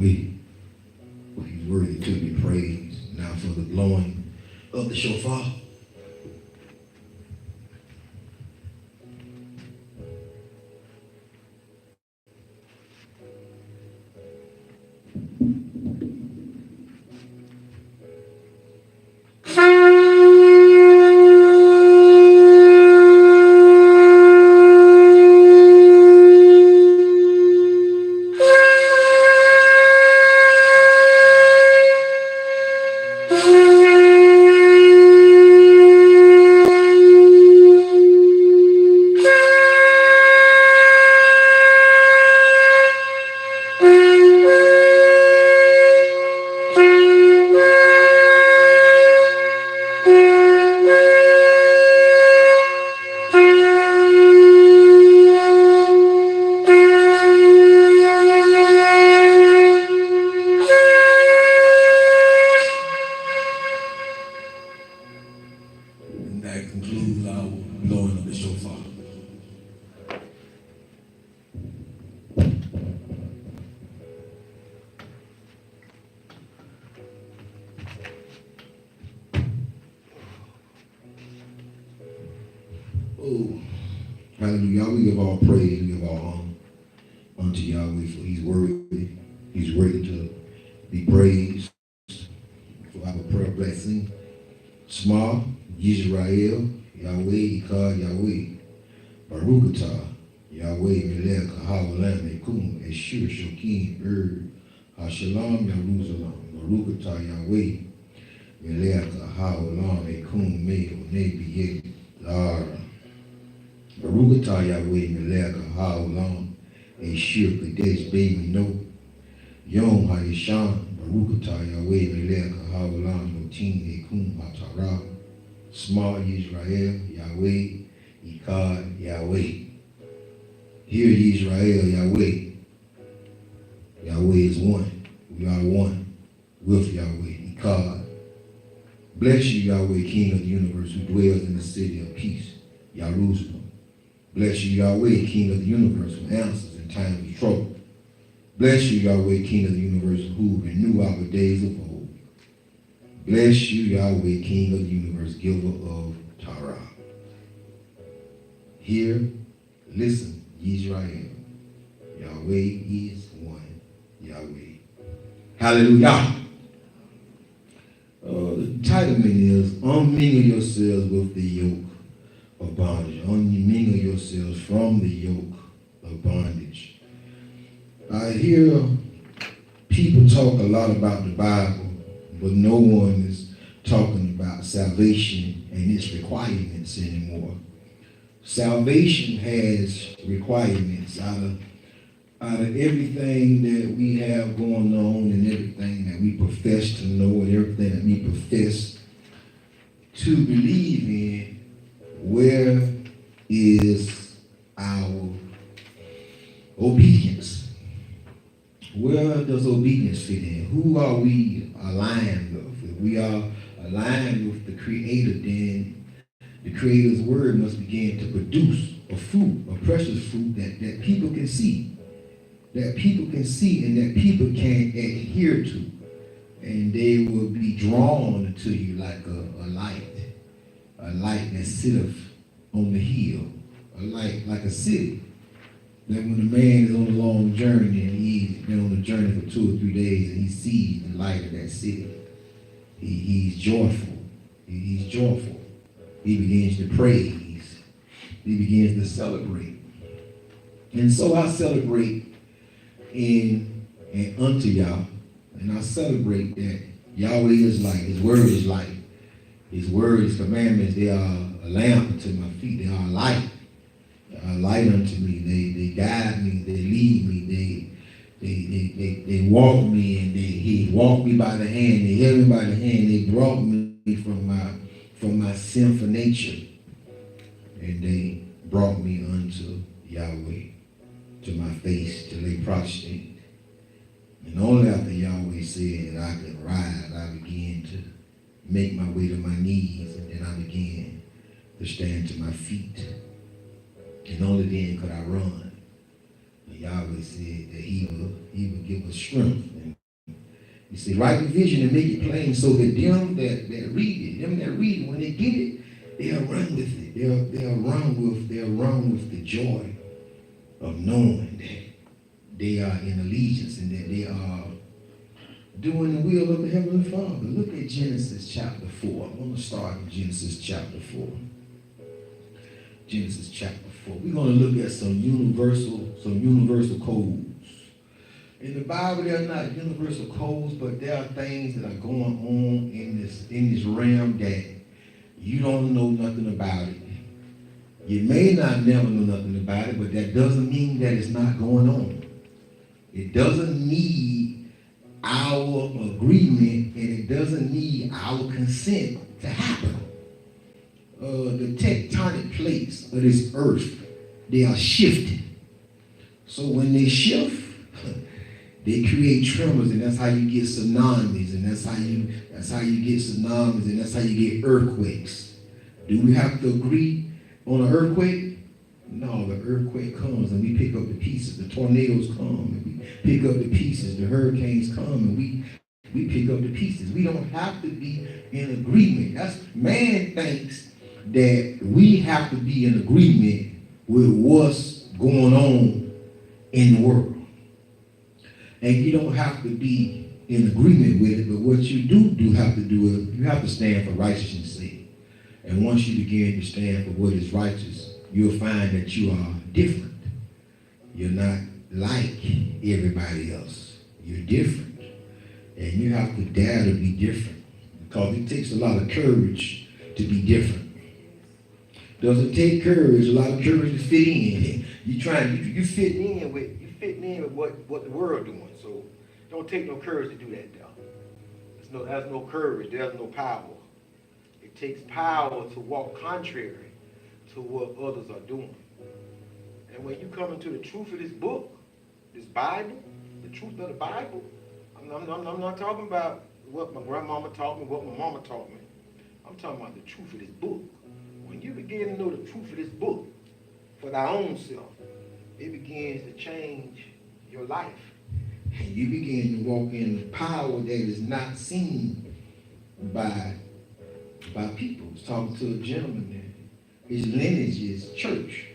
Yahweh, for he's worthy to be praised. Now for the blowing of the shofar. And that concludes our blowing of the shofar. Oh, hallelujah. We give all praise, we give all honor unto Yahweh, for he's worthy. He's worthy to be praised. For our prayer blessing. Shema, Yisrael, Yahweh, Echad, Yahweh, Baruch atah, Yahweh, Melech, Haolam, Ekum, Eshur, Shokim, Hashalom, Jerusalem, Baruch atah, Yahweh, Melech, Haolam, Ekum, Meo, Nebi, Lara. Baruch atah, Yahweh, Melech, Haolam, Eshur, Kadesh, Baby, No, Yom HaYishan, Baruch atah, Yahweh, Melech, Haolam, Notin, Ekum, Hatara, Shema Yisrael, Yahweh, Echad, Yahweh. Hear Yisrael, Yahweh. Yahweh is one. We are one with Yahweh, Echad. Bless you, Yahweh, King of the universe, who dwells in the city of peace, Jerusalem. Bless you, Yahweh, King of the universe, who answers in times of trouble. Bless you, Yahweh, King of the universe, who renew our days of old. Bless you, Yahweh, King of the universe, giver of Torah. Hear, listen, Israel. Yahweh is one. Yahweh. Hallelujah. The title is Unmingle Yourselves with the Yoke of Bondage. Unmingle yourselves from the yoke of bondage. I hear people talk a lot about the Bible, but no one is talking about salvation and its requirements anymore. Salvation has requirements out of everything that we have going on and everything that we profess to know and everything that we profess to believe in. Where is our obedience? Where does obedience fit in? Who are we aligned with? If we are aligned with the Creator, then the Creator's word must begin to produce a fruit, a precious fruit that people can see. That people can see and that people can adhere to. And they will be drawn to you like a light that sitteth on the hill, a light like a city. That when a man is on a long journey and he's been on a journey for 2 or 3 days and he sees the light of that city, he's joyful. He's joyful. He begins to praise. He begins to celebrate. And so I celebrate in and unto Yah, and I celebrate that Yahweh is light. His word is light. His word, his commandments, they are a lamp unto my feet. They are a light. Light unto me. They guide me. They lead me. They walk me, and he walked me by the hand. They held me by the hand. They brought me from my sinful nature, and they brought me unto Yahweh, to my face, to lay prostrate. And only after Yahweh said that I could rise, I began to make my way to my knees, and then I began to stand to my feet. And only then could I run. But Yahweh said that he will give us strength. And You see, write the vision and make it plain so that them that read it, when they get it, they'll run with it. They'll run with the joy of knowing that they are in allegiance and that they are doing the will of the Heavenly Father. Look at Genesis chapter 4. I'm going to start in Genesis chapter 4. Genesis chapter 4. We're going to look at some universal codes. In the Bible, there are not universal codes, but there are things that are going on in this realm that you don't know nothing about it. You may not never know nothing about it, but that doesn't mean that it's not going on. It doesn't need our agreement, and it doesn't need our consent to happen. The tectonic plates of this earth, they are shifting. So when they shift, they create tremors, and that's how you get tsunamis, and that's how you get tsunamis, and that's how you get earthquakes. Do we have to agree on an earthquake? No, the earthquake comes and we pick up the pieces. The tornadoes come and we pick up the pieces. The hurricanes come and we pick up the pieces. We don't have to be in agreement. Man thinks that we have to be in agreement with what's going on in the world. And you don't have to be in agreement with it, but what you do have to do is you have to stand for righteousness' sake. And once you begin to stand for what is righteous, you'll find that you are different. You're not like everybody else. You're different. And you have to dare to be different, because it takes a lot of courage to be different. Doesn't take courage, a lot of courage to fit in. You fit in with what the world doing. So don't take no courage to do that though. There's no courage, there's no power. It takes power to walk contrary to what others are doing. And when you come into the truth of this book, this Bible, the truth of the Bible, I'm not talking about what my grandmama taught me, what my mama taught me. I'm talking about the truth of this book. When you begin to know the truth of this book for thy own self, it begins to change your life. And you begin to walk in the power that is not seen by people. I was talking to a gentleman there. His lineage is church.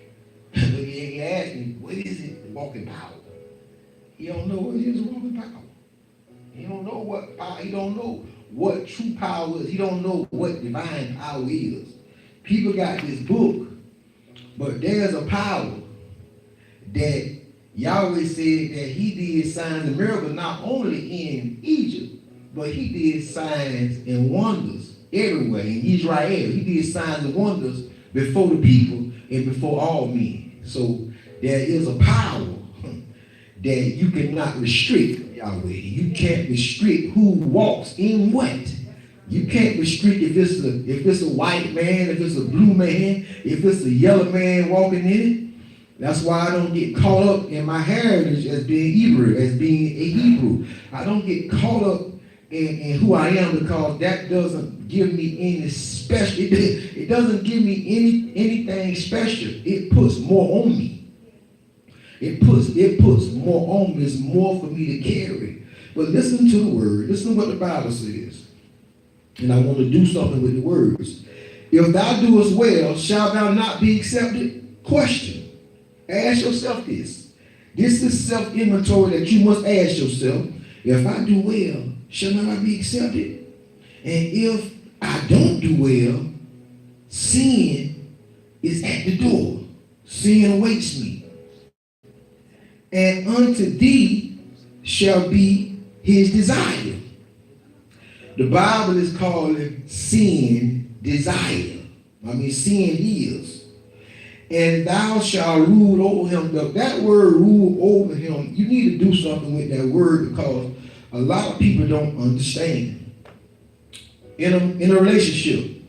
But he asked me, what is it, the walking power? He don't know what is walking power. He don't know what power, he don't know what true power is. He don't know what divine power is. People got this book, but there's a power that Yahweh said that he did signs and miracles not only in Egypt, but he did signs and wonders everywhere. In Israel, he did signs and wonders before the people and before all men. So there is a power that you cannot restrict, Yahweh. You can't restrict who walks in what. You can't restrict if it's a white man, if it's a blue man, if it's a yellow man walking in it. That's why I don't get caught up in my heritage as being Hebrew, as being a Hebrew. I don't get caught up in who I am, because that doesn't give me any special. It doesn't give me anything special. It puts more on me. It puts more on me. It's more for me to carry. But listen to the word. Listen to what the Bible says. And I want to do something with the words. If thou doest well, shalt thou not be accepted? Question. Ask yourself this. This is self-inventory that you must ask yourself. If I do well, shall not I be accepted? And if I don't do well, sin is at the door. Sin awaits me. And unto thee shall be his desire. The Bible is calling sin desire. Sin is. And thou shalt rule over him. That word rule over him, you need to do something with that word, because a lot of people don't understand. In a relationship,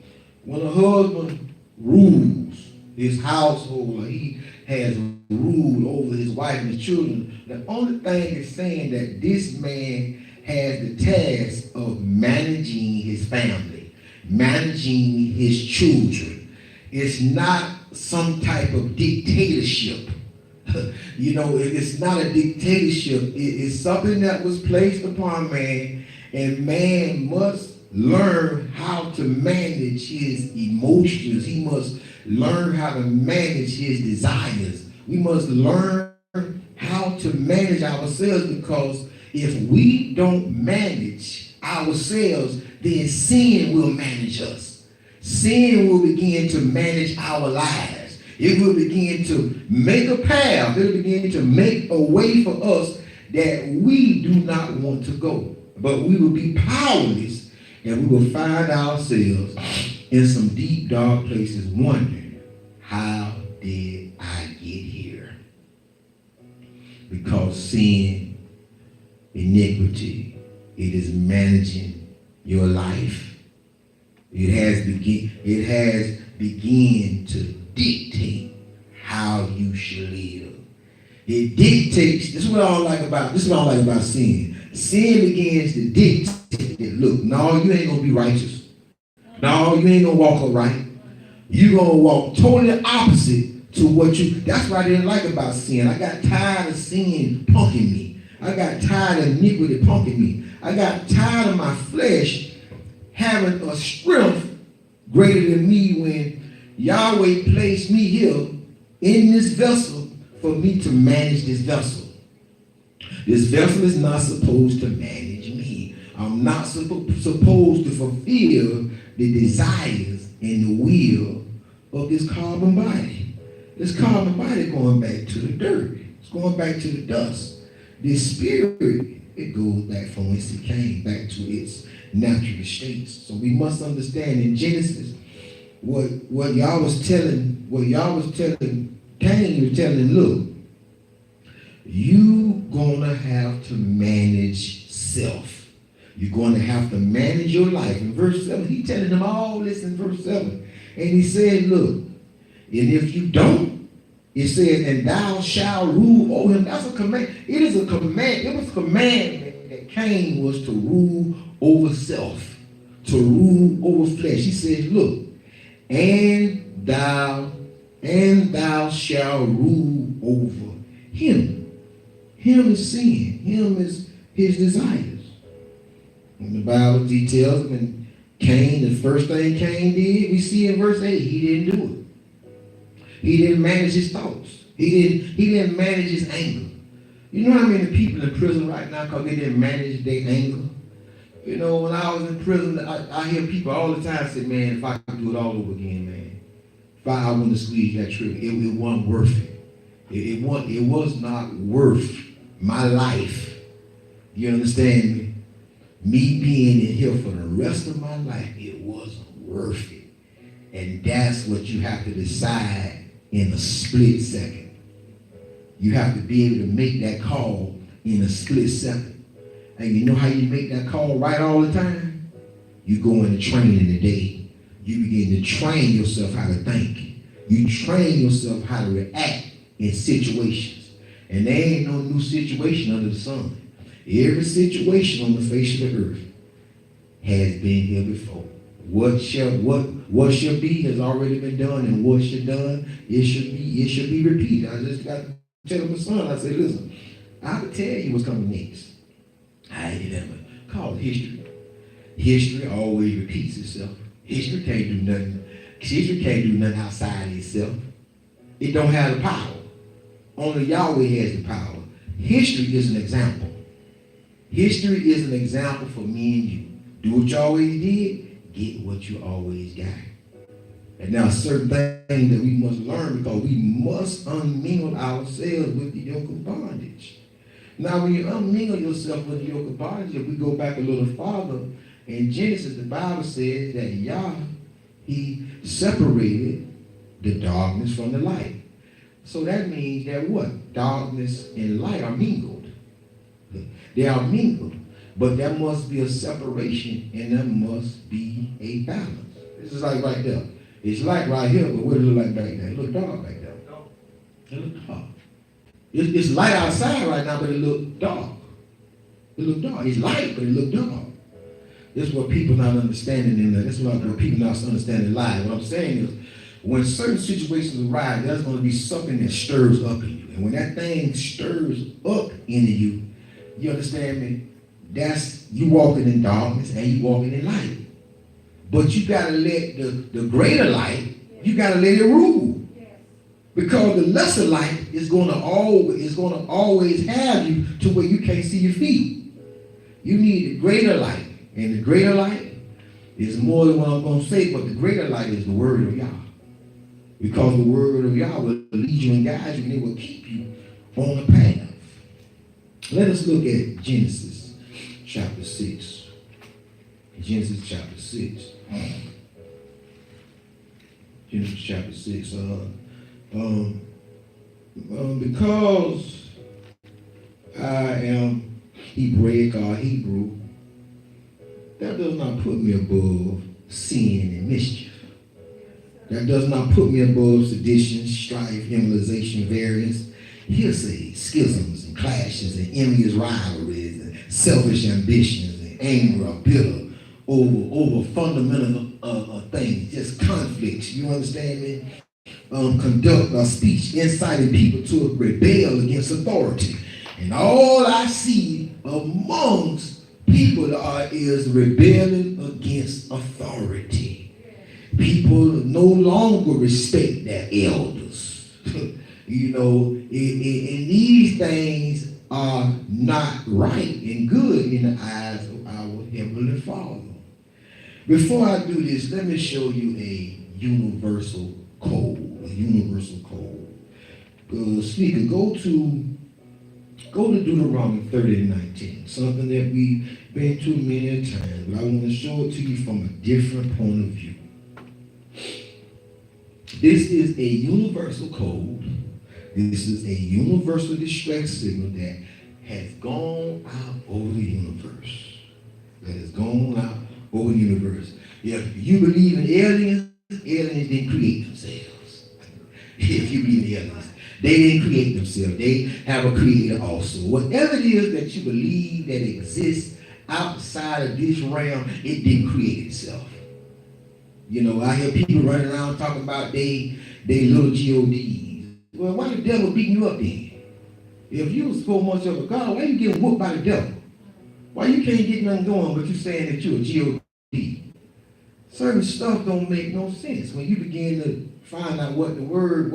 when a husband rules his household, or he has ruled over his wife and his children, the only thing is saying that this man has the task of managing his family, managing his children. It's not some type of dictatorship. It's not a dictatorship. It's something that was placed upon man, And man must learn how to manage his emotions. He must learn how to manage his desires. We must learn how to manage ourselves, because if we don't manage ourselves, then sin will manage us. Sin will begin to manage our lives. It will begin to make a path. It will begin to make a way for us that we do not want to go. But we will be powerless, and we will find ourselves in some deep, dark places wondering, how did I get here? Because sin, iniquity, it is managing your life. It has begun to dictate how you should live. It dictates. This is what I don't like about sin. Sin begins to dictate that, look, no, you ain't gonna be righteous. No, you ain't gonna walk upright. You're gonna walk totally opposite to what you. That's what I didn't like about sin. I got tired of sin punking me. I got tired of iniquity punking me. I got tired of my flesh having a strength greater than me when Yahweh placed me here in this vessel for me to manage this vessel. This vessel is not supposed to manage me. I'm not supposed to fulfill the desires and the will of this carbon body. This carbon body going back to the dirt. It's going back to the dust. This spirit, it goes back from whence it came, back to its natural states. So we must understand in Genesis what y'all was telling Cain, he was telling him, look, you gonna have to manage self. You're going to have to manage your life. In verse 7, he telling them all this in verse 7. And he said, look, and if you don't, it says, and thou shalt rule over him. That's a command. It is a command. It was a command that Cain was to rule over self, to rule over flesh. He says, look, and thou shalt rule over him. Him is sin. Him is his desires. And the Bible details him, and Cain, the first thing Cain did, we see in verse 8, he didn't do it. He didn't manage his thoughts. He didn't manage his anger. You know how many people in prison right now because they didn't manage their anger? You know, when I was in prison, I hear people all the time say, man, if I could do it all over again, man, if I want to squeeze that trigger, it wasn't worth it. It was not worth my life. You understand me? Me being in here for the rest of my life, it wasn't worth it. And that's what you have to decide in a split second. You have to be able to make that call in a split second. And you know how you make that call right all the time? You go into training today. You begin to train yourself how to think. You train yourself how to react in situations. And there ain't no new situation under the sun. Every situation on the face of the earth has been here before. What shall be has already been done, and what should done, it should be repeated. I just got to tell my son, I said, listen, I will tell you what's coming next. I ain't never call it history. History always repeats itself. History can't do nothing. History can't do nothing outside of itself. It don't have the power. Only Yahweh has the power. History is an example. History is an example for me and you. Do what you always did, get what you always got. And now certain things that we must learn, because we must unmingle ourselves with the yoke of bondage. Now when you unmingle yourself with the yoke of bondage, if we go back a little farther, in Genesis the Bible says that Yah, he separated the darkness from the light. So that means that what? Darkness and light are mingled. They are mingled, but there must be a separation and there must be a balance. This is like right there. It's light right here, but what does it look like back there? It looks dark back there. It looks dark. It's light outside right now, but it looks dark. It looks dark. It's light, but it looks dark. This is what people not understanding this is what people not understanding life. What I'm saying is, when certain situations arise, there's going to be something that stirs up in you. And when that thing stirs up into you, you understand me? that's you walking in darkness and you walking in light. But you gotta let the greater light, you gotta let it rule. Because the lesser light is gonna always have you to where you can't see your feet. You need the greater light. And the greater light is more than what I'm gonna say, but the greater light is the word of Yah. Because the word of Yah will lead you and guide you, and it will keep you on the path. Let us look at Genesis chapter 6. Genesis chapter 6. Genesis chapter 6. Because I am Hebraic or Hebrew, that does not put me above sin and mischief. That does not put me above sedition, strife, immolation, variance, hearsay, schisms, and clashes, and envious rivalries, and selfish ambitions, and anger or bitter over fundamental things, just conflicts. You understand me? Conduct or speech, inciting people to rebel against authority. And all I see amongst people is rebelling against authority. People no longer respect their elders. You know, and these things are not right and good in the eyes of our Heavenly Father. Before I do this, let me show you a universal code. A universal code. Speaker, go to Deuteronomy 30 and 19. Something that we've been to many times, but I want to show it to you from a different point of view. This is a universal code. This is a universal distress signal that has gone out over the universe. That has gone out over the universe. If you believe in aliens, aliens didn't create themselves. If you believe in aliens, they didn't create themselves. They have a creator also. Whatever it is that you believe that exists outside of this realm, it didn't create itself. You know, I hear people running around talking about they little GODs. Well, why the devil beating you up then? If you was so much of a God, why you getting whooped by the devil? Why you can't get nothing going, but you saying that you're a GOD? Certain stuff don't make no sense when you begin to find out what that word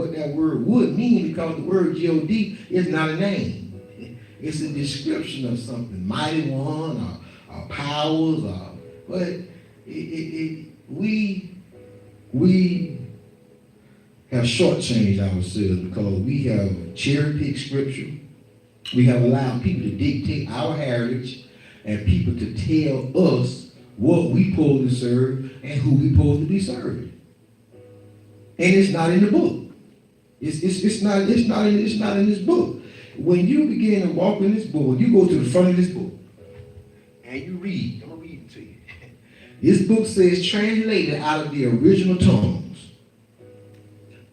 would mean, because the word GOD is not a name. It's a description of something, mighty one or powers, but we have shortchanged ourselves because we have cherry-picked scripture. We have allowed people to dictate our heritage and people to tell us what we supposed to serve and who we supposed to be serving. And it's not in the book. It's not in this book. When you begin to walk in this book, when you go to the front of this book and you read, I'm gonna read it to you. This book says translated out of the original tongues.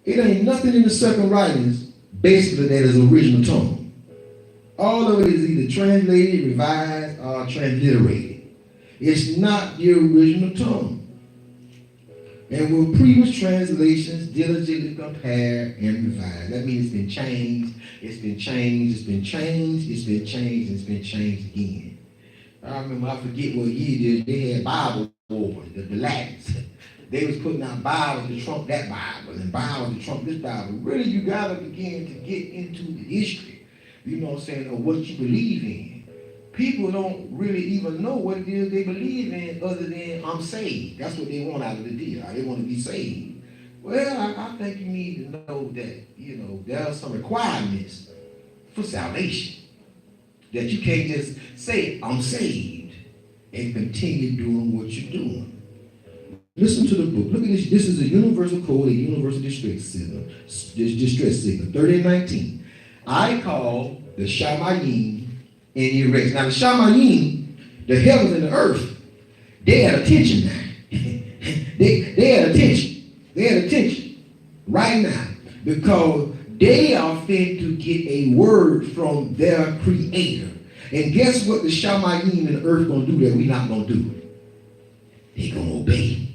It ain't nothing in the second writings basically that is original tongue. All of it is either translated, revised, or transliterated. It's not the original tongue. And with previous translations, diligently compared and revised. That means it's been changed, it's been changed, it's been changed, it's been changed, it's been changed again. I remember, I forget what year they had Bible wars, the Latins. They was putting out Bibles to trump that Bible and Bibles to trump this Bible. Really, you gotta begin to get into the history, you know what I'm saying, of what you believe in. People don't really even know what it is they believe in other than I'm saved. That's what they want out of the deal. They want to be saved. Well, I think you need to know that, you know, there are some requirements for salvation. That you can't just say, I'm saved, and continue doing what you're doing. Listen to the book. Look at this. This is a universal code, a universal distress signal. 30 and 19. I call the Shamayim and erect. Now the Shamayim, the heavens and the earth, they had attention now. they had attention. They had attention right now, because they are fit to get a word from their creator. And guess what the Shamayim and the earth gonna do that we not gonna do? They gonna obey.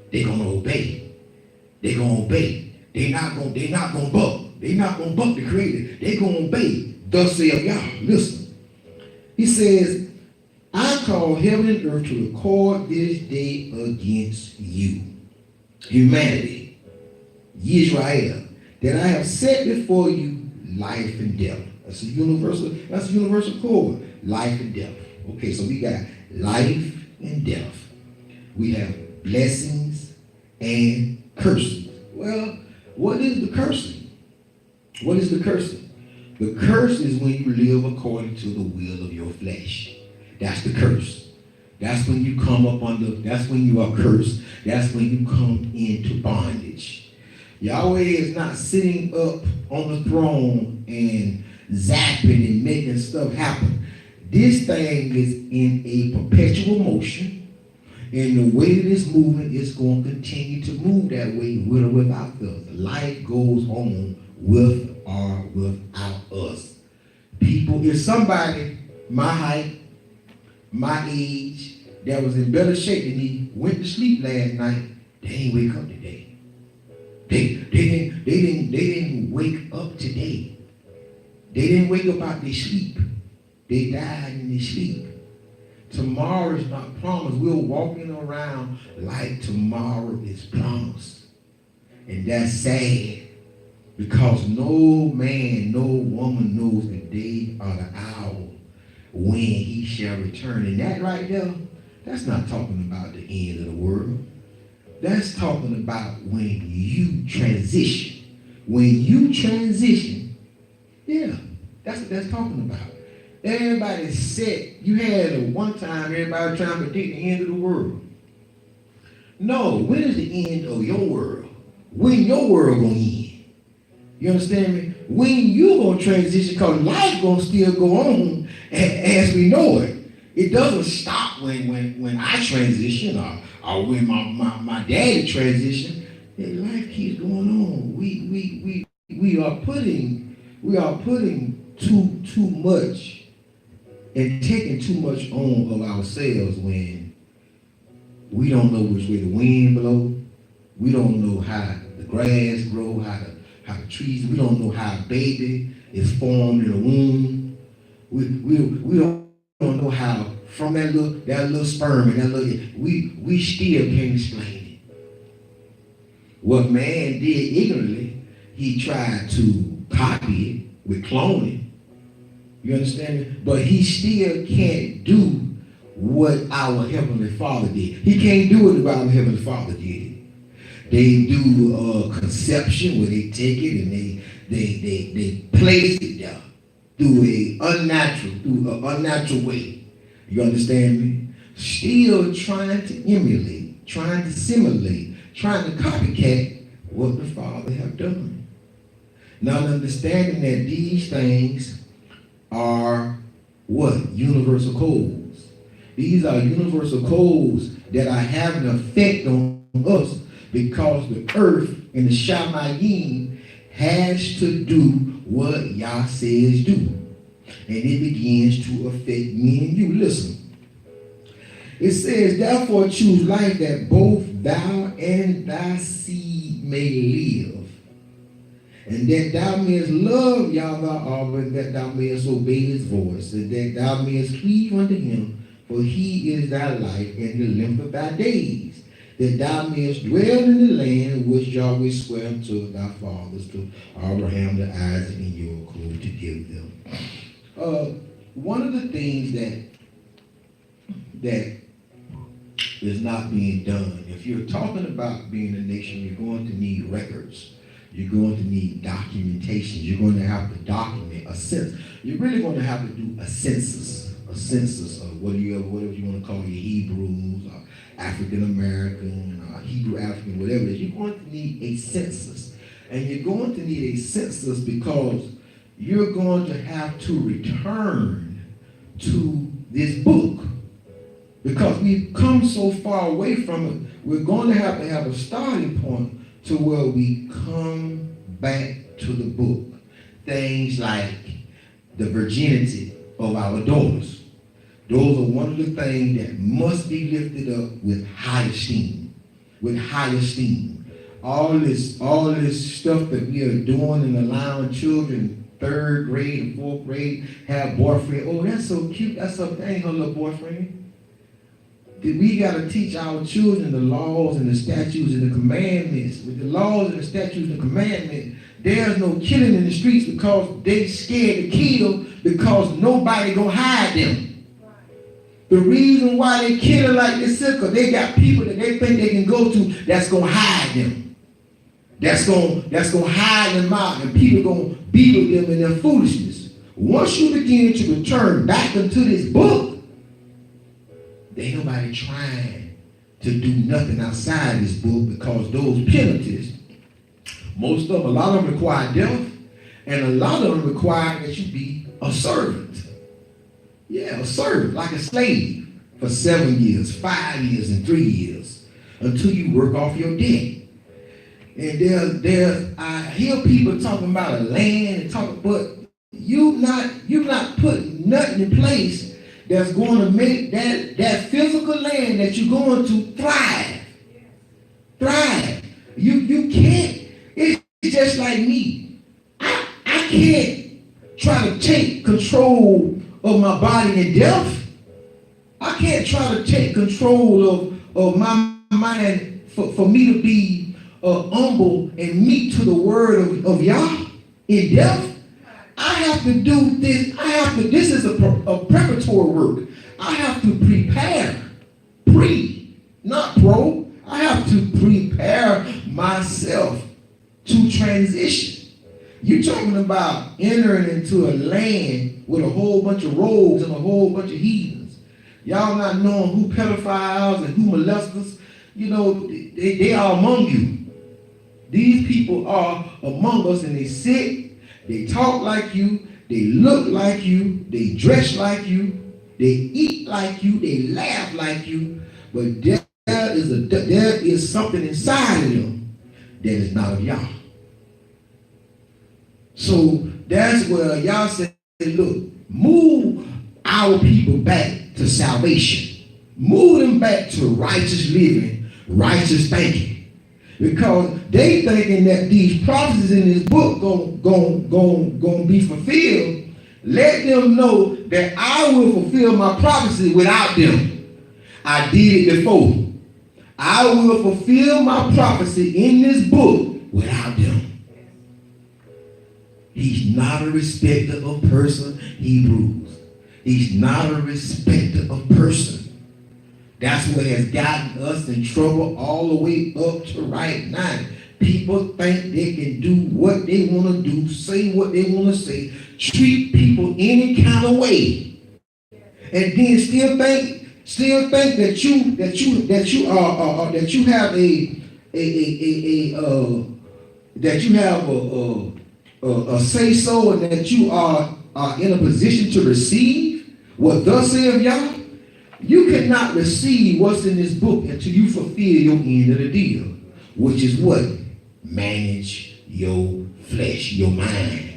They're gonna obey. They're gonna obey. They're not gonna buck. They're not gonna buck the creator. They're gonna obey. Thus saith Yah. Listen. He says, called heaven and earth to record this day against you, humanity, Israel, that I have set before you life and death. That's a universal code, life and death. Okay, so we got life and death. We have blessings and cursing. Well, what is the cursing? What is the cursing? The curse is when you live according to the will of your flesh. That's the curse. That's when you come up under, that's when you are cursed. That's when you come into bondage. Yahweh is not sitting up on the throne and zapping and making stuff happen. This thing is in a perpetual motion. And the way that it's moving, it's going to continue to move that way with or without us. Life goes on with or without us. People, if somebody my height, my age, that was in better shape than me, went to sleep last night, they ain't wake up today. They didn't wake up today. They didn't wake up out their sleep. They died in their sleep. Tomorrow is not promised. We're walking around like tomorrow is promised. And that's sad, because no man, no woman knows the day or the hour when he shall return. And that right there, that's not talking about the end of the world. That's talking about when you transition. When you transition, yeah, that's what that's talking about. Everybody said, you had a one time everybody trying to predict the end of the world. No, when is the end of your world? When your world gonna end? You understand me? When you gonna transition, because life gonna still go on as we know it. It doesn't stop when I transition or when my daddy transition. Life keeps going on. We are putting too much and taking too much on of ourselves when we don't know which way the wind blows. We don't know how the grass grows, how the trees, we don't know how a baby is formed in the womb. We don't know how from that little sperm and that little, we still can't explain it. What man did ignorantly, he tried to copy it with cloning. You understand me? But he still can't do what our Heavenly Father did. He can't do it what our Heavenly Father did. They do conception where they take it and they place it there through an unnatural way. You understand me? Still trying to emulate, trying to simulate, trying to copycat what the Father have done. Not understanding that these things are what? Universal codes. These are universal codes that are having an effect on us because the earth and the Shamayim has to do what Yah says do. And it begins to affect me and you. Listen. It says, therefore choose life that both thou and thy seed may live. And that thou mayest love Yahweh, and that thou mayest obey his voice, and that thou mayest cleave unto him, for he is thy life and the length of thy days, that thou mayest dwell in the land which Yahweh sware unto thy fathers, to Abraham, to Isaac, and Yoke, to give them. One of the things that is not being done, if you're talking about being a nation, you're going to need records. You're going to need documentation. You're going to have to document a census. You're really going to have to do a census of whatever you want to call your Hebrews or African American or Hebrew African, whatever it is. You're going to need a census. And you're going to need a census because you're going to have to return to this book. Because we've come so far away from it, we're going to have a starting point to where we come back to the book. Things like the virginity of our daughters. Those are one of the things that must be lifted up with high esteem. With high esteem. All this stuff that we are doing and allowing children 3rd grade and 4th grade have boyfriend. Oh, that's so cute. That's so, that ain't her little boyfriend. We got to teach our children the laws and the statutes and the commandments. With the laws and the statutes and the commandments, there's no killing in the streets because they scared to kill because nobody gonna hide them. The reason why they kill like this is because they got people that they think they can go to that's gonna hide them. That's gonna hide them out, and people gonna be with them in their foolishness. Once you begin to return back into this book, there ain't nobody trying to do nothing outside this book because those penalties, most of them, a lot of them require death, and a lot of them require that you be a servant. Yeah, a servant, like a slave, for 7 years, 5 years, and 3 years, until you work off your debt. And I hear people talking about a land and talking, but you're not putting nothing in place that's going to make that physical land that you're going to thrive. Thrive. You can't. It's just like me. I can't try to take control of my body in death. I can't try to take control of my mind for me to be humble and meek to the word of Yah in death. I have to do this. This is a preparatory work. I have to prepare. Not pro. I have to prepare myself to transition. You're talking about entering into a land with a whole bunch of rogues and a whole bunch of heathens. Y'all not knowing who pedophiles and who molesters, they are among you. These people are among us, and they sit. They talk like you, they look like you, they dress like you, they eat like you, they laugh like you, but there is something inside of them that is not of Yah. So that's where Yah said, look, move our people back to salvation. Move them back to righteous living, righteous thinking. Because they thinking that these prophecies in this book gonna be fulfilled. Let them know that I will fulfill my prophecy without them. I did it before. I will fulfill my prophecy in this book without them. He's not a respecter of person, Hebrews. He's not a respecter of person. That's what has gotten us in trouble all the way up to right now. People think they can do what they want to do, say what they want to say, treat people any kind of way, and then still think that you have a say so, and that you are in a position to receive what thus saith Yah. You cannot receive what's in this book until you fulfill your end of the deal, which is what? Manage your flesh, your mind.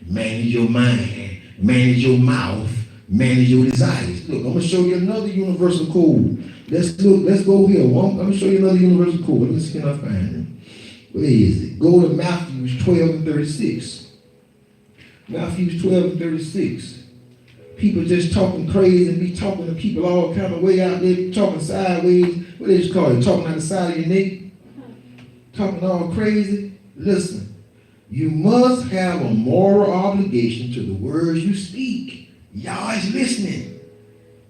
Manage your mind. Manage your mouth. Manage your desires. Look, I'm going to show you another universal code. Let's go here. I'm going to show you another universal code. Let me see if I find it. Where is it? Go to Matthew 12 and 36. Matthew 12 and 36. People just talking crazy and be talking to people all kind of way out there, talking sideways. What they just call it? Talking on the side of your neck. Talking all crazy. Listen, you must have a moral obligation to the words you speak. Yah is listening.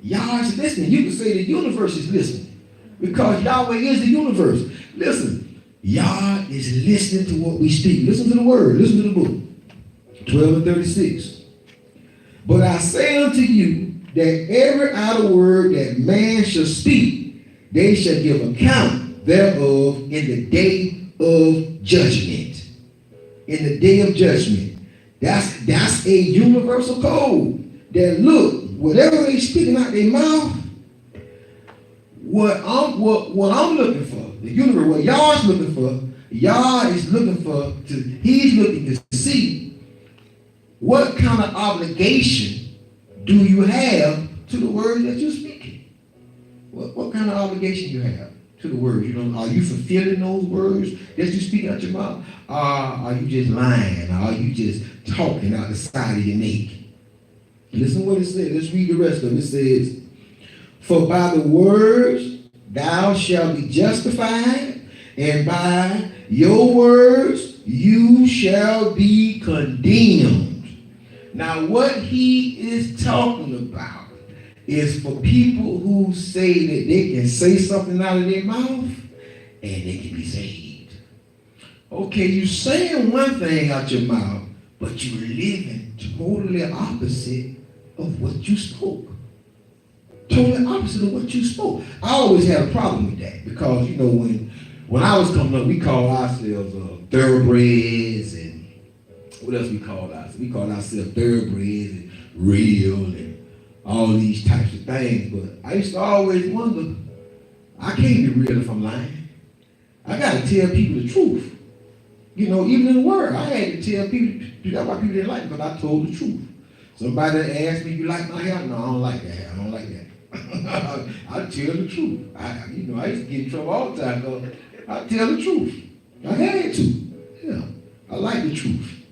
Yah is listening. You can say the universe is listening because Yahweh is the universe. Listen, Yah is listening to what we speak. Listen to the word. Listen to the book. 12 and 36. But I say unto you that every idle word that man shall speak, they shall give account thereof in the day of judgment. In the day of judgment. That's a universal code. That look, whatever they speaking out their mouth, what I'm looking for, the universe, what Yah is looking for, Yah is looking for, he's looking to see what kind of obligation do you have to the words that you're speaking? What kind of obligation you have to the words? Are you fulfilling those words that you speak out your mouth? Are you just lying? Are you just talking out the side of your neck? Listen what it says. Let's read the rest of it. It says, For by the words thou shalt be justified, and by your words you shall be condemned. Now what he is talking about is for people who say that they can say something out of their mouth and they can be saved. Okay, you're saying one thing out your mouth, but you're living totally opposite of what you spoke. Totally opposite of what you spoke. I always had a problem with that because, you know, when I was coming up, we called ourselves thoroughbreds, and what else we called ourselves? We called ourselves thoroughbreds and real and all these types of things. But I used to always wonder, I can't be real if I'm lying. I got to tell people the truth. You know, even in the word, I had to tell people, that's why people didn't like me, because I told the truth. Somebody asked me, you like my hair? No, I don't like that hair. I don't like that. I tell the truth. I used to get in trouble all the time because I tell the truth. I had to. Yeah. I like the truth.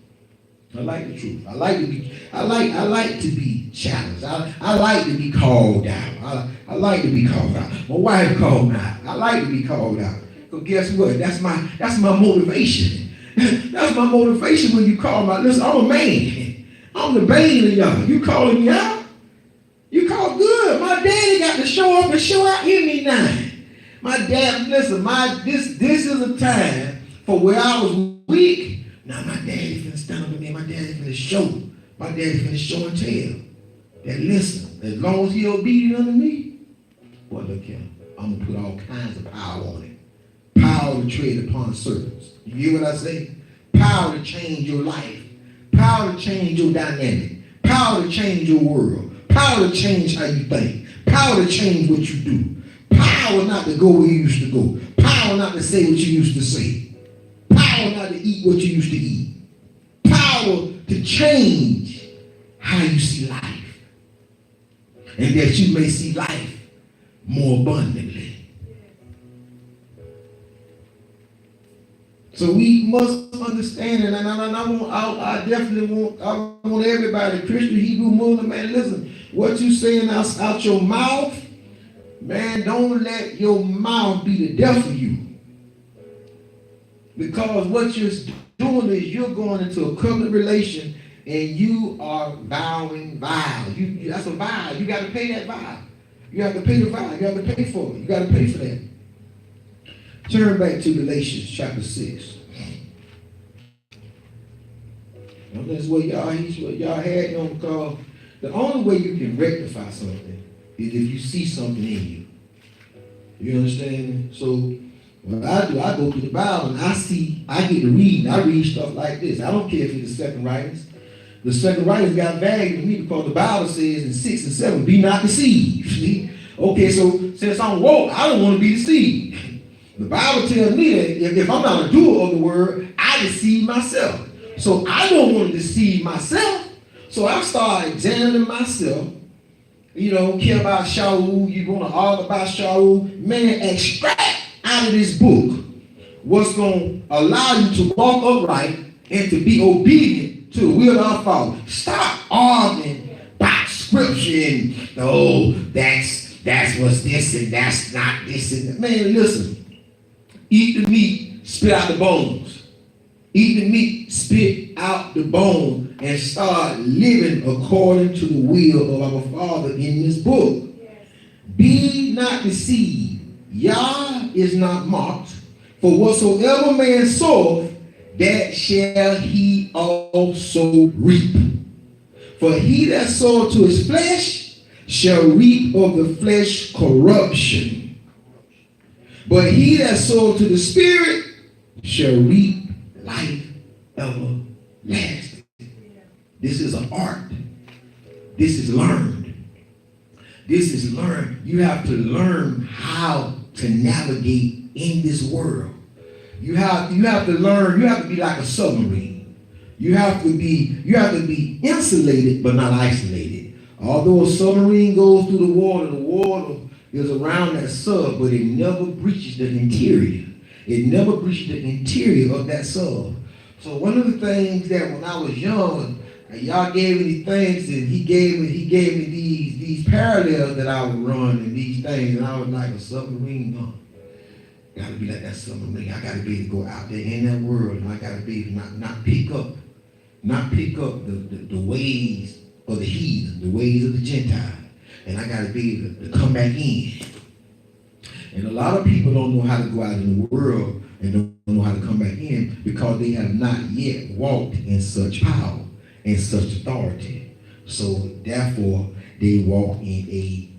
I like the truth. I like to be challenged. I like to be called out. I like to be called out. My wife called me out. I like to be called out. So guess what? That's my motivation. That's my motivation when you call me. Listen, I'm a man. I'm the bane of y'all. You calling me out? You call good. My daddy got to show up and show out in me now. My dad, listen, this is a time for where I was weak. Now my daddy finna stand up with me. My daddy finna show. My daddy finna show and tell. That listen, as long as he obedient unto me, boy, look here, I'm gonna put all kinds of power on it. Power to tread upon serpents. You hear what I say? Power to change your life. Power to change your dynamic. Power to change your world. Power to change how you think. Power to change what you do. Power not to go where you used to go. Power not to say what you used to say. Power not to eat what you used to eat. Power to change how you see life. And that you may see life more abundantly. So we must understand it, and I definitely want everybody, Christian, Hebrew, Muslim, man, listen, what you saying out your mouth, man, don't let your mouth be the death of you. Because what you're doing is you're going into a covenant relation and you are vowing vows. That's a vow. You got to pay that vow. You have to pay the vow. You have to pay for it. You got to pay for that. Turn back to Galatians chapter 6. Now, that's what y'all had on, because the only way you can rectify something is if you see something in you. You understand? So what I do, I go through the Bible and I get to read, and I read stuff like this. I don't care if it's the second writings. The second writings got value to me because the Bible says in 6 and 7, be not deceived. See? Okay, so since I'm woke, I don't want to be deceived. The Bible tells me that if I'm not a doer of the word, I deceive myself. So I don't want to deceive myself. So I start examining myself. You don't care about Shaul. You want to argue about Shaul. Man, extract out of this book what's going to allow you to walk upright and to be obedient to the will of our Father. Stop arguing about scripture and, oh, that's what's this and that's not this and that. Man, listen. Eat the meat, spit out the bones. Eat the meat, spit out the bone, and start living according to the will of our Father in this book. Yes. Be not deceived. Yah is not mocked. For whatsoever man soweth, that shall he also reap. For he that soweth to his flesh shall reap of the flesh corruption. But he that soweth to the Spirit shall reap life everlasting. This is an art. This is learned. This is learned. You have to learn how to navigate in this world. You have to learn. You have to be like a submarine. You have to be insulated but not isolated. Although a submarine goes through the water is around that sub, but it never breaches the interior. It never breaches the interior of that sub. So one of the things that when I was young, y'all gave me these things, and he gave me these parallels that I would run in these things, and I was like a submarine gun. Gotta be like that submarine. I gotta be able to go out there in that world, and I gotta be able to not pick up the ways of the heathen, the ways of the Gentile. And I gotta be able to come back in. And a lot of people don't know how to go out in the world and don't know how to come back in because they have not yet walked in such power and such authority. So therefore, they walk in a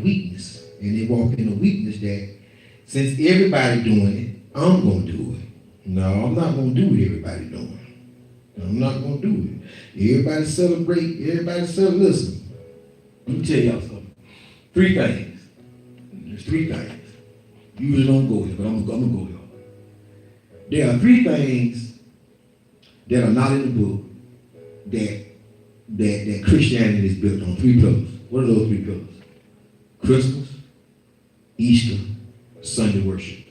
weakness. And they walk in a weakness that since everybody doing it, I'm gonna do it. No, I'm not gonna do what everybody doing. I'm not gonna do it. Everybody celebrate, listen. Let me tell y'all something. 3 things. There's 3 things. Usually don't go here, but I'm gonna go here. There are 3 things that are not in the book that Christianity is built on. 3 pillars. What are those 3 pillars? Christmas, Easter, Sunday worship.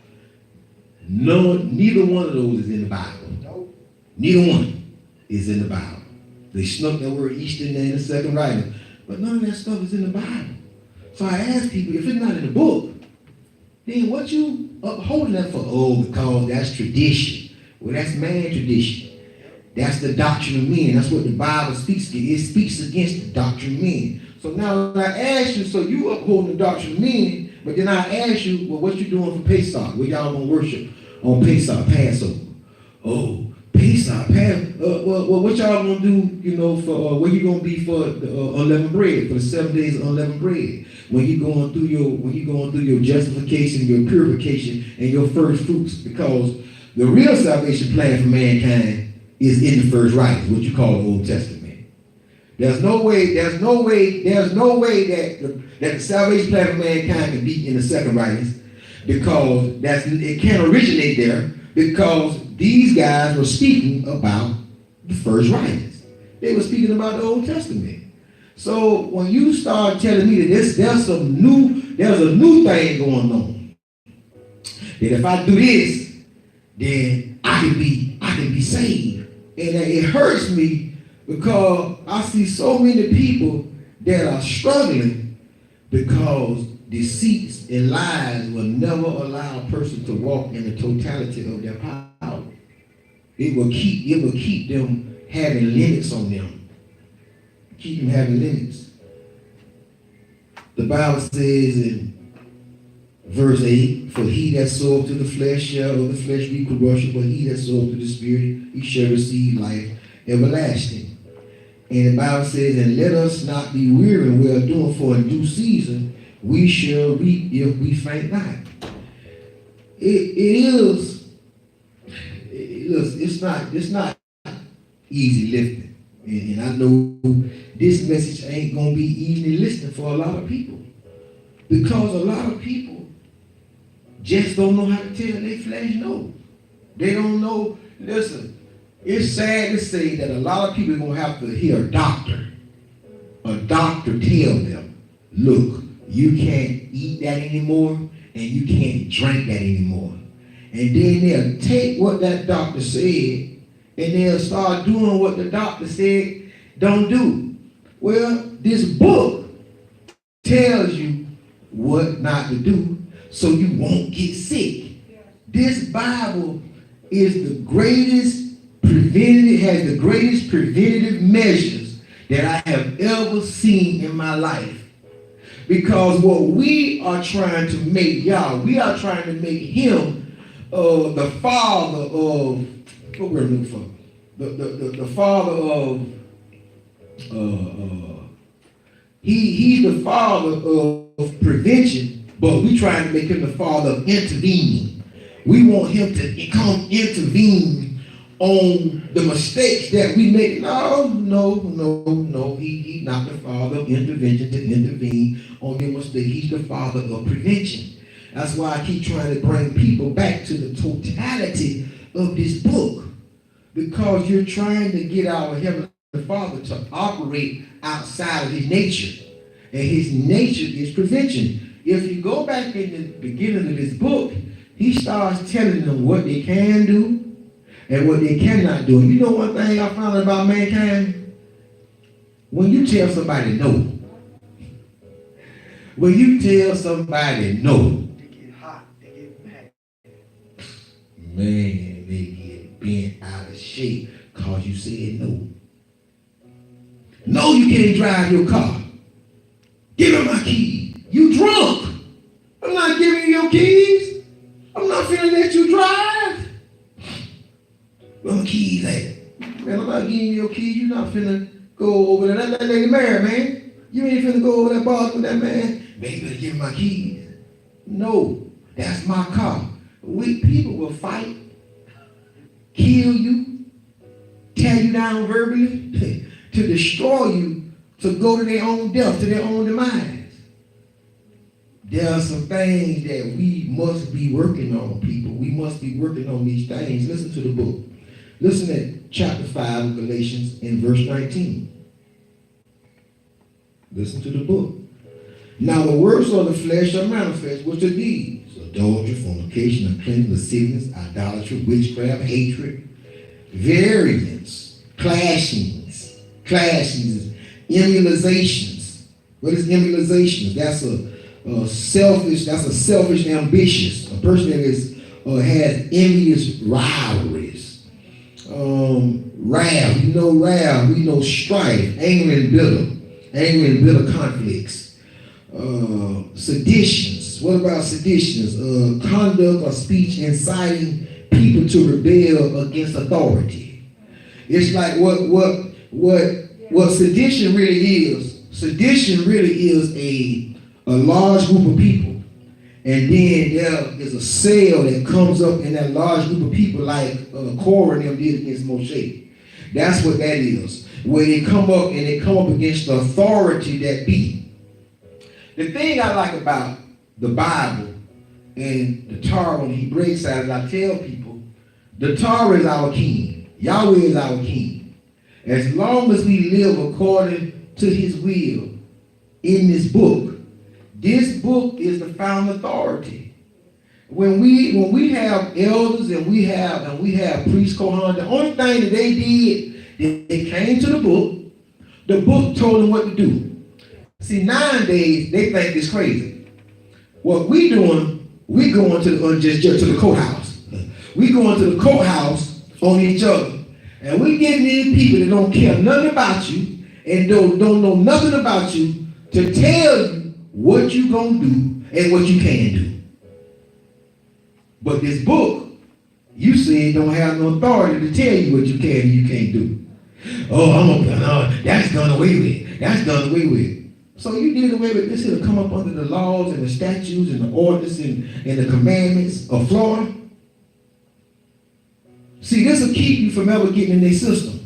Neither one of those is in the Bible. Nope. Neither one is in the Bible. They snuck that word Easter in there in the second writing, but none of that stuff is in the Bible. So I ask people, if it's not in the book, then what you upholding that for? Oh, because that's tradition. Well, that's man tradition. That's the doctrine of men. That's what the Bible speaks against. It speaks against the doctrine of men. So now when I ask you, so you upholding the doctrine of men, but then I ask you, well, what you doing for Pesach? Where y'all gonna worship on Pesach, Passover? Oh, Pesach, well, what y'all gonna do, for, where you gonna be for the unleavened bread, for the 7 days of unleavened bread? When you going through your justification, your purification, and your first fruits, because the real salvation plan for mankind is in the first writings, what you call the Old Testament. There's no way that the salvation plan for mankind can be in the second writings, because it can't originate there, because these guys were speaking about the first writings. They were speaking about the Old Testament. So when you start telling me that there's a new thing going on, that if I do this, then I can be saved. And it hurts me because I see so many people that are struggling because deceits and lies will never allow a person to walk in the totality of their power. It will keep them having limits on them. Keep them having limits. The Bible says in verse 8, for he that soweth to the flesh shall of the flesh be corruption, but he that soweth to the Spirit, he shall receive life everlasting. And the Bible says, and let us not be weary in well doing, for in due season we shall reap if we faint not. It's not easy lifting. And I know this message ain't going to be easy listening for a lot of people. Because a lot of people just don't know how to tell their flesh no. They don't know. Listen, it's sad to say that a lot of people are going to have to hear a doctor tell them, look, you can't eat that anymore and you can't drink that anymore. And then they'll take what that doctor said and they'll start doing what the doctor said don't do. Well, this book tells you what not to do so you won't get sick. This Bible is the greatest preventative measures that I have ever seen in my life. Because what we are trying to make we are trying to make him the father of, what we're looking for? The father of, he's the father of prevention, but we trying to make him the father of intervening. We want him to come intervene on the mistakes that we make. No. He's not the father of intervention to intervene on your mistake. He's the father of prevention. That's why I keep trying to bring people back to the totality of this book. Because you're trying to get our Heavenly Father to operate outside of his nature. And his nature is prevention. If you go back in the beginning of this book, he starts telling them what they can do and what they cannot do. And you know one thing I found about mankind? When you tell somebody no, When you tell somebody no, They get hot. They get mad. man, they get bent out of shape because you said no. No, you can't drive your car. Give me my keys. You drunk. I'm not giving you your keys. I'm not finna let you drive. Where my keys at? Man, I'm not giving you your keys. You're not finna go over there. That lady married, man. You ain't finna go over that bar with that man. Man, you better give me my keys. No, that's my car. People will fight, kill you, tear you down verbally, to destroy you, to go to their own death, to their own demise. There are some things that we must be working on, people. We must be working on these things. Listen to the book. Listen at chapter 5 of Galatians in verse 19. Listen to the book. Now the works of the flesh are manifest, which are these: adultery, fornication, uncleanness, lasciviousness, idolatry, witchcraft, hatred, variance, clashings, emulations. What is emulations? That's a selfish ambitious. A person that is has envious rivalries. Wrath, wrath, we know strife, angry and bitter conflicts. Seditions. What about seditions? Conduct or speech inciting people to rebel against authority. It's like what sedition really is. Sedition really is a large group of people, and then there is a cell that comes up in that large group of people, like Korah and them did against Moshe. That's what that is. Where they come up against the authority that be. The thing I like about the Bible and the Torah, when he breaks out, I tell people, the Torah is our king. Yahweh is our king. As long as we live according to his will in this book is the final authority. When we have elders and we have priests, Kohan, the only thing that they did, they came to the book told them what to do. See, nowadays they think it's crazy. What we doing, we going to the courthouse. We going to the courthouse on each other. And we getting in people that don't care nothing about you and don't know nothing about you to tell you what you gonna do and what you can do. But this book, you said, don't have no authority to tell you what you can and you can't do. That's done away with. That's done away with. So you did away with this. It'll come up under the laws and the statutes and the ordinances and the commandments of Florida. See, this will keep you from ever getting in their system.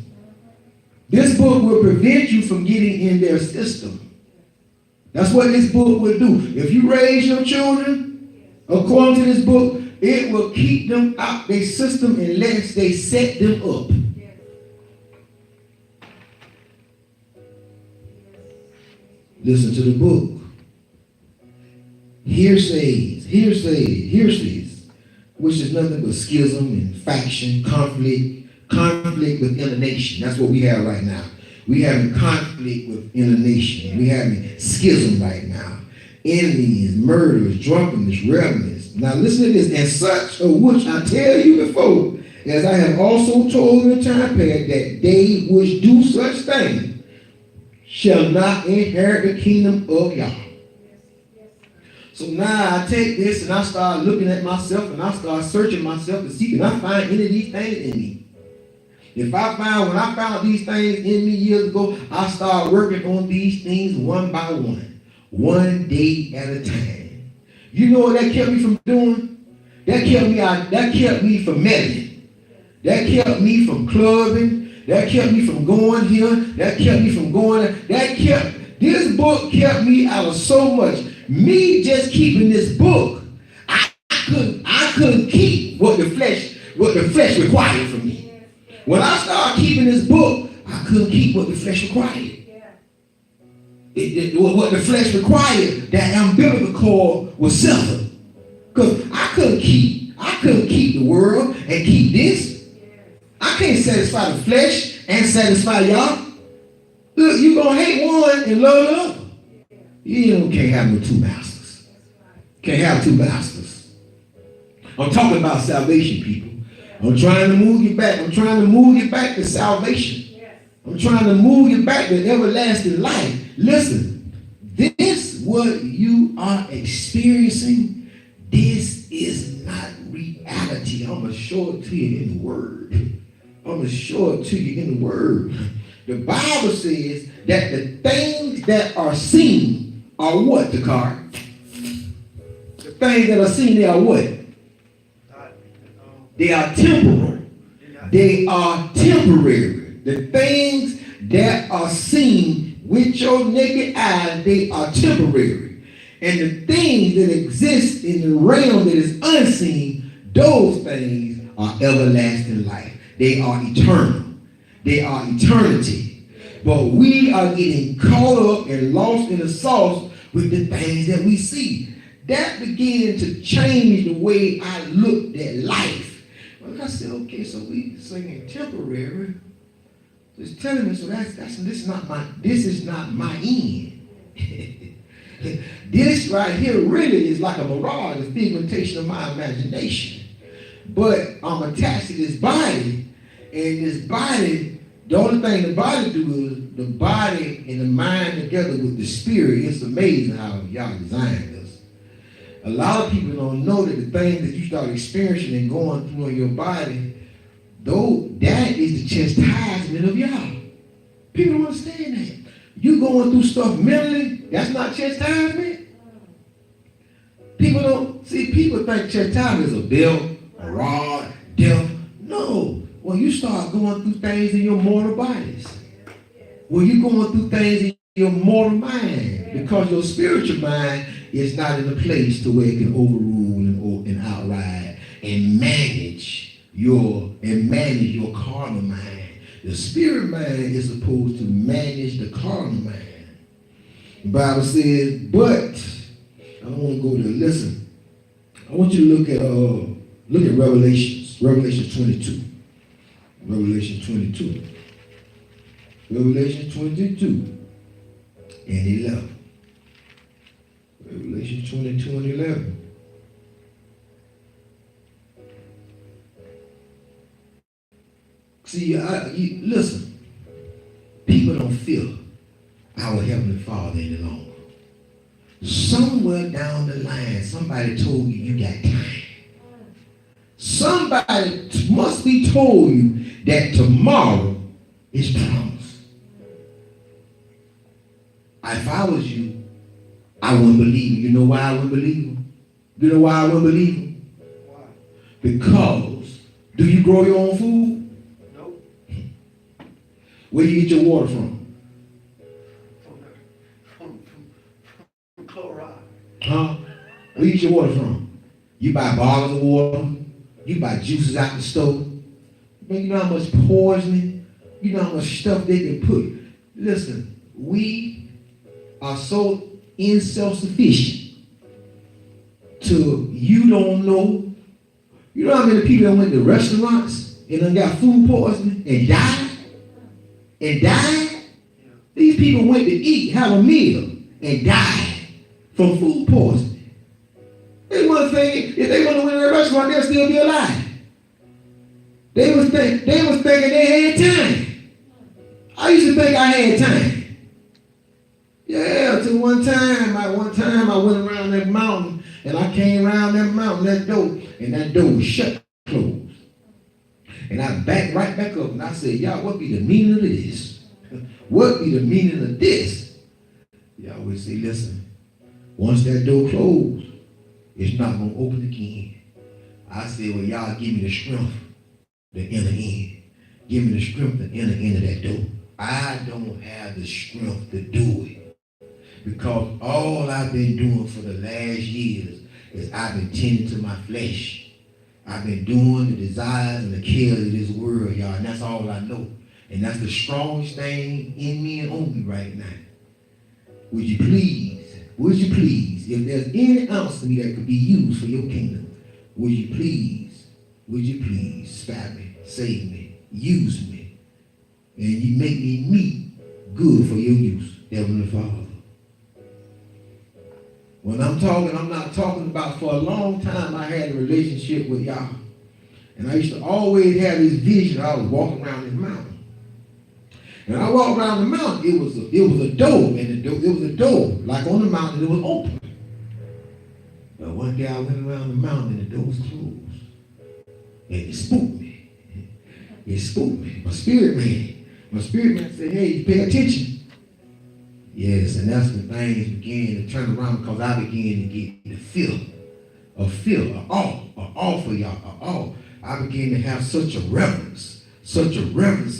This book will prevent you from getting in their system. That's what this book will do. If you raise your children according to this book, it will keep them out their system unless they set them up. Listen to the book. Hearsays, which is nothing but schism and faction, conflict within a nation. That's what we have right now. We having conflict within a nation. We having schism right now. Enemies, murders, drunkenness, revelings. Now listen to this. And such of which I tell you before, as I have also told in time past, that they which do such things shall not inherit the kingdom of Yah. So now I take this and I start looking at myself and I start searching myself to see, can I find any of these things in me? When I found these things in me years ago, I started working on these things one by one day at a time. You know what that kept me from doing? That kept me from meddling. That kept me from clubbing. That kept me from going here. That kept me from going there. This book kept me out of so much. Me just keeping this book, I couldn't keep what the flesh required from me. When I started keeping this book, I couldn't keep what the flesh required. What the flesh required, that umbilical cord was severed. Because I couldn't keep the world and keep this. I can't satisfy the flesh and satisfy y'all. Look, you're going to hate one and love the other. You can't have no two masters. Can't have two masters. I'm talking about salvation, people. I'm trying to move you back. I'm trying to move you back to salvation. I'm trying to move you back to everlasting life. Listen, this what you are experiencing, this is not reality. I'm going to show it to you in the Word. I'm going to show it to you in the Word. The Bible says that the things that are seen are what, Takar? The things that are seen, they are what? They are temporal. They are temporary. The things that are seen with your naked eyes, they are temporary. And the things that exist in the realm that is unseen, those things are everlasting life. They are eternal. They are eternity. But we are getting caught up and lost in the sauce with the things that we see. That began to change the way I looked at life. Well, I said, okay, so we singing temporary. It's telling me, so this is not my end. This right here really is like a mirage, a figmentation of my imagination. But I'm attached to this body, and this body, the only thing the body do is the body and the mind together with the spirit. It's amazing how y'all designed us. A lot of people don't know that the things that you start experiencing and going through in your body, though, that is the chastisement of y'all. People don't understand that. You going through stuff mentally, that's not chastisement. People think chastisement is a belt, a rod, death. No. When you start going through things in your mortal bodies, when you're going through things in your mortal mind, because your spiritual mind is not in a place to where it can overrule and outride and manage your carnal mind. The spirit mind is supposed to manage the carnal mind. The Bible says, but I don't want to go there. Listen, I want you to look at Revelation 22. Revelation 22. Revelation 22 and 11. Revelation 22 and 11. See, listen. People don't fear our Heavenly Father any longer. Somewhere down the line, somebody told you got time. Somebody must be told you that tomorrow is promised. If I was you, I wouldn't believe him. You know why I wouldn't believe him? You know why I wouldn't believe him? Why? Because, do you grow your own food? Nope. Where do you get your water from? From chloride. Huh? Where you get your water from? You buy bottles of water. You buy juices out the store. Man, you know how much poisoning, you know how much stuff they can put. Listen, we are so self-sufficient to you don't know. You know how many people that went to restaurants and done got food poisoning and died? And died? These people went to eat, have a meal, and died from food poisoning. They weren't thinking, if they went to a restaurant, they'll still be alive. They was thinking they had time. I used to think I had time. Yeah, till one time I went around that mountain, and I came around that mountain, that door was shut, closed. And I backed right back up, and I said, y'all, what be the meaning of this? What be the meaning of this? Y'all always say, listen, once that door closed, it's not going to open again. I said, well, y'all give me the strength to enter in. Give me the strength to enter into that door. I don't have the strength to do it. Because all I've been doing for the last years is I've been tending to my flesh. I've been doing the desires and the cares of this world, y'all, and that's all I know. And that's the strongest thing in me and on me right now. Would you please, if there's any ounce of me that could be used for your kingdom, would you please spare me, save me, use me, and you make me meet good for your use, Heavenly Father. When I'm talking, I'm not talking about for a long time I had a relationship with y'all. And I used to always have this vision. I was walking around this mountain. And I walked around the mountain, it was a door, and it was a door, like on the mountain, it was open. But one day I went around the mountain and the door was closed. And it spooked me. It spooked me. My spirit man said, hey, pay attention. Yes, and that's when things began to turn around because I began to get an awe for y'all, an awe. I began to have such a reverence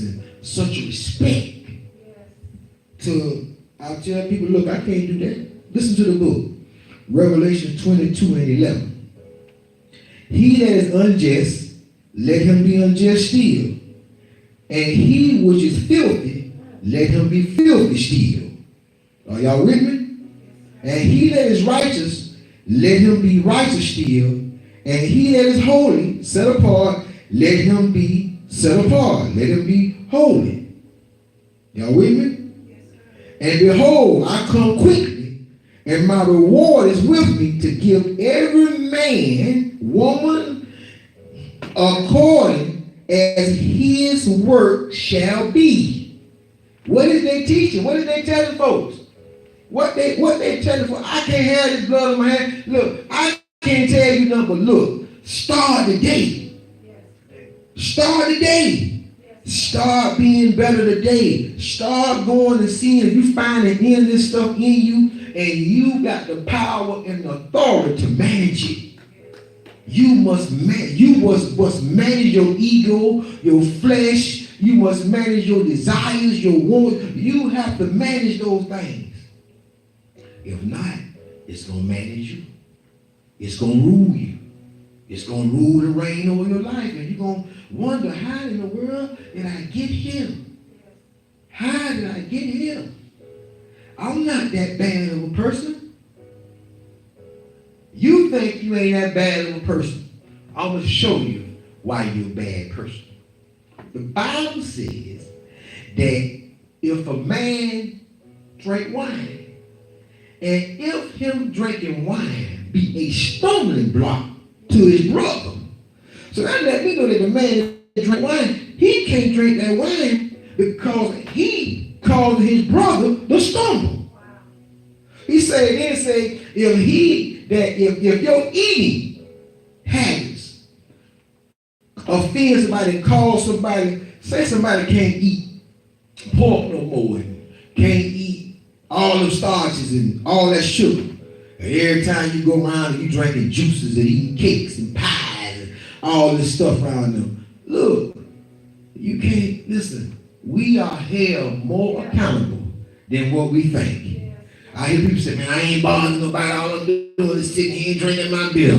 and such a respect. I tell people, look, I can't do that. Listen to the book, Revelation 22 and 11. He that is unjust, let him be unjust still. And he which is filthy, let him be filthy still. Are y'all with me? And he that is righteous, let him be righteous still. And he that is holy, set apart, let him be set apart. Let him be holy. Y'all with me? And behold, I come quickly, and my reward is with me to give every man, woman, according as his work shall be. What is they teaching? What is they telling folks? What they telling folks? I can't have this blood on my hand. Look, I can't tell you nothing but look, start today. Start today. Start being better today. Start going and seeing if you find any of this stuff in you, and you got the power and the authority to manage it. You must manage your ego, your flesh. You must manage your desires, your wants. You have to manage those things. If not, it's going to manage you. It's going to rule you. It's going to rule and reign over your life. And you're going to wonder, how in the world did I get here? How did I get here? I'm not that bad of a person. You think you ain't that bad of a person. I'm going to show you why you're a bad person. The Bible says that if a man drink wine, and if him drinking wine be a stumbling block to his brother. So that let me know that the man that drink wine, he can't drink that wine because he caused his brother to stumble. He said, if your eating habits offend somebody and cause somebody, say somebody can't eat pork no more and can't eat all them starches and all that sugar. And every time you go around and you drinking juices and eating cakes and pies and all this stuff around them. Look, you can't, listen, we are held more accountable than what we think. I hear people say, man, I ain't bothering nobody. All I'm doing is sitting here and drinking my beer.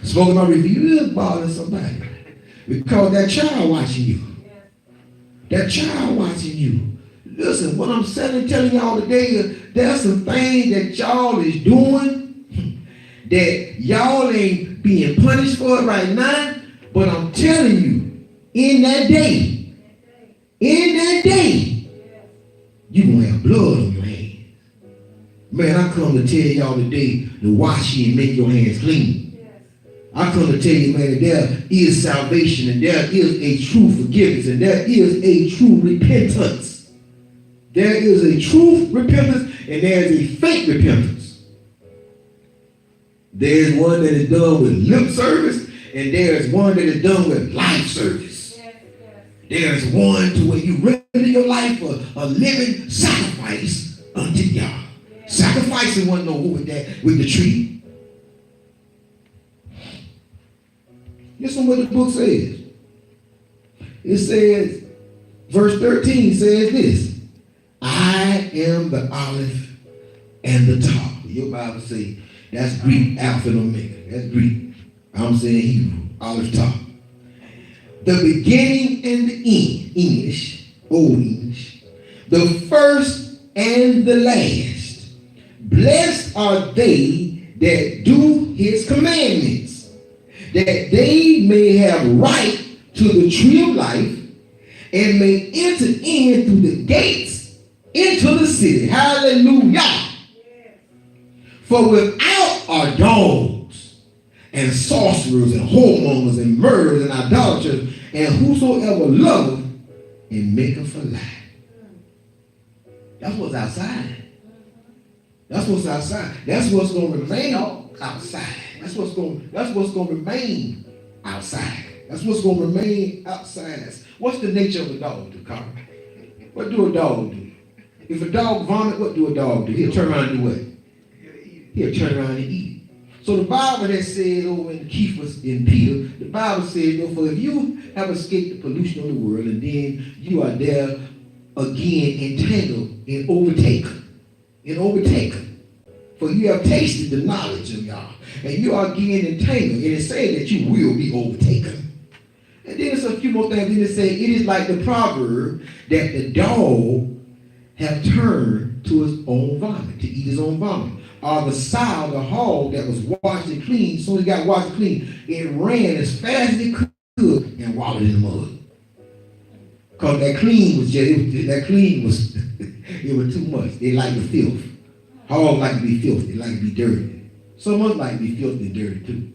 Smoking my review. You is bothering somebody. Because that child watching you. That child watching you. Listen, what I'm telling y'all today is there's some things that y'all is doing that y'all ain't being punished for it right now. But I'm telling you, in that day, you're going to have blood on your hands. Man, I come to tell y'all today to wash you and make your hands clean. Yes. I come to tell you, man, that there is salvation and there is a true forgiveness and there is a true repentance. There is a true repentance and there is a fake repentance. There is one that is done with lip service and there is one that is done with life service. Yes, yes. There is one to where you render your life a living sacrifice unto God. Sacrificing wasn't no with the tree. Listen what the book says. It says, verse 13 says this: I am the olive and the top. Your Bible says that's Greek, Alpha and Omega. That's Greek. I'm saying Hebrew, olive top. The beginning and the end, English, Old English. The first and the last. Blessed are they that do his commandments, that they may have right to the tree of life and may enter in through the gates into the city. Hallelujah. Yes. For without are dogs, and sorcerers, and whoremongers, and murderers, and idolaters, and whosoever loveth and maketh a lie. That's what's outside. That's what's outside. That's what's going to remain outside. That's what's going to remain outside. That's what's going to remain outside. What's the nature of a dog do, Carl? What do a dog do? If a dog vomit, what do a dog do? He'll turn around and do what? He'll turn around and eat. So the Bible that says over in Kephas in Peter, the Bible says, for if you have escaped the pollution of the world and then you are there again entangled and overtaken. For you have tasted the knowledge of God, and you are again entangled, and it's saying that you will be overtaken. And then there's a few more things. Then it says, it is like the proverb that the dog have turned to his own vomit, to eat his own vomit. Or the sow, the hog that was washed and clean, so it got washed and clean, it ran as fast as it could and wallowed in the mud. Because that clean was it was too much. They like the filth. Hogs like to be filthy. They like to be dirty. Some of us like to be filthy and dirty too.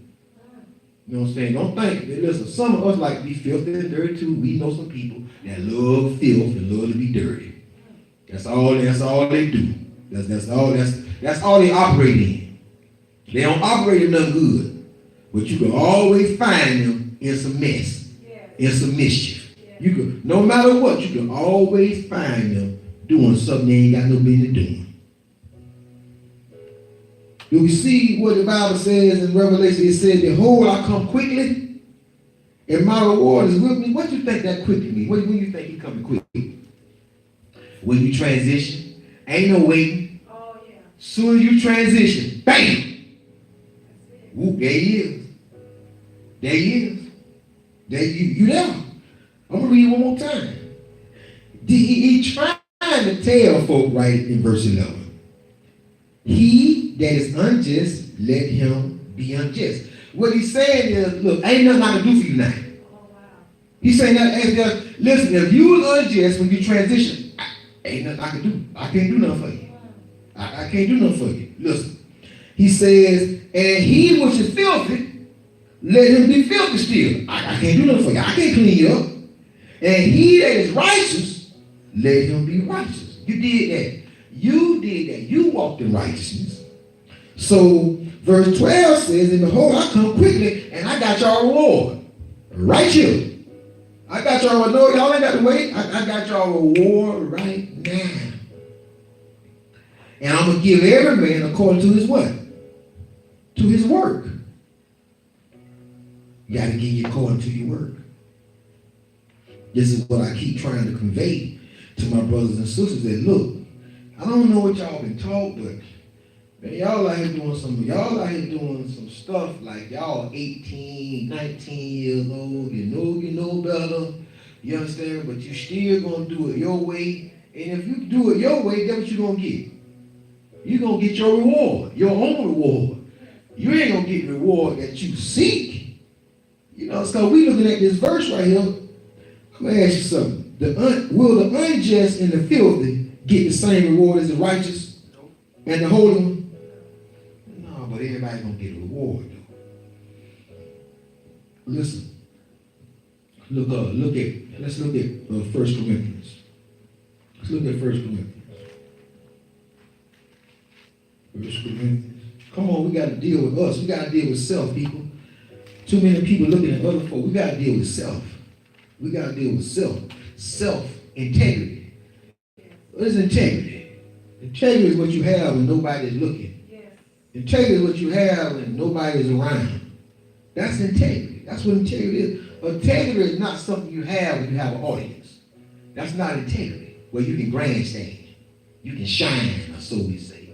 You know what I'm saying? Don't think. Listen, some of us like to be filthy and dirty too. We know some people that love filth and love to be dirty. That's all they do. That's all they operate in. They don't operate in nothing good. But you can always find them in some mess, in some mischief. You can, no matter what, you can always find them doing something they ain't got no business doing. Do we see what the Bible says in Revelation? It says, behold, I come quickly, and my reward is with me. What do you think that quickly means? When you think he coming quickly? When you transition, ain't no waiting. Oh, yeah. Soon as you transition, bam! Whoop, there he is. There he is. There you there. I'm going to read it one more time. He trying to tell folk right in verse 11. He that is unjust, let him be unjust. What he's saying is, look, ain't nothing I can do for you now. Oh, wow. He's saying that, listen, if you was unjust when you transition, ain't nothing I can do. I can't do nothing for you. I can't do nothing for you. Listen. He says, and he which is filthy, let him be filthy still. I can't do nothing for you. I can't clean you up. And he that is righteous, let him be righteous. You did that. You did that. You walked in righteousness. So verse 12 says, and behold, I come quickly, and I got y'all reward. Right here. I got y'all reward. Y'all ain't got to wait. I got y'all reward right now. And I'm going to give every man according to his what? To his work. You got to give you according to your work. This is what I keep trying to convey to my brothers and sisters that, look, I don't know what y'all been taught, but man, y'all out here doing some stuff like y'all 18, 19 years old, you know better, you understand, but you still gonna do it your way. And if you do it your way, that's what you're gonna get. You're gonna get your reward, your own reward. You ain't gonna get the reward that you seek. You know, so we looking at this verse right here. I'm gonna ask you something. Will the unjust and the filthy get the same reward as the righteous and the holy one? No, but everybody's gonna get a reward though. Listen. Let's look at 1 Corinthians. Let's look at 1 Corinthians. 1 Corinthians. Come on, we gotta deal with us. We gotta deal with self, people. Too many people looking at other folk. We gotta deal with self. We got to deal with self-integrity. What is integrity? Integrity is what you have when nobody is looking. Yes. Integrity is what you have when nobody is around. That's integrity. That's what integrity is. Integrity is not something you have when you have an audience. That's not integrity, where you can grandstand. You can shine, or so we say.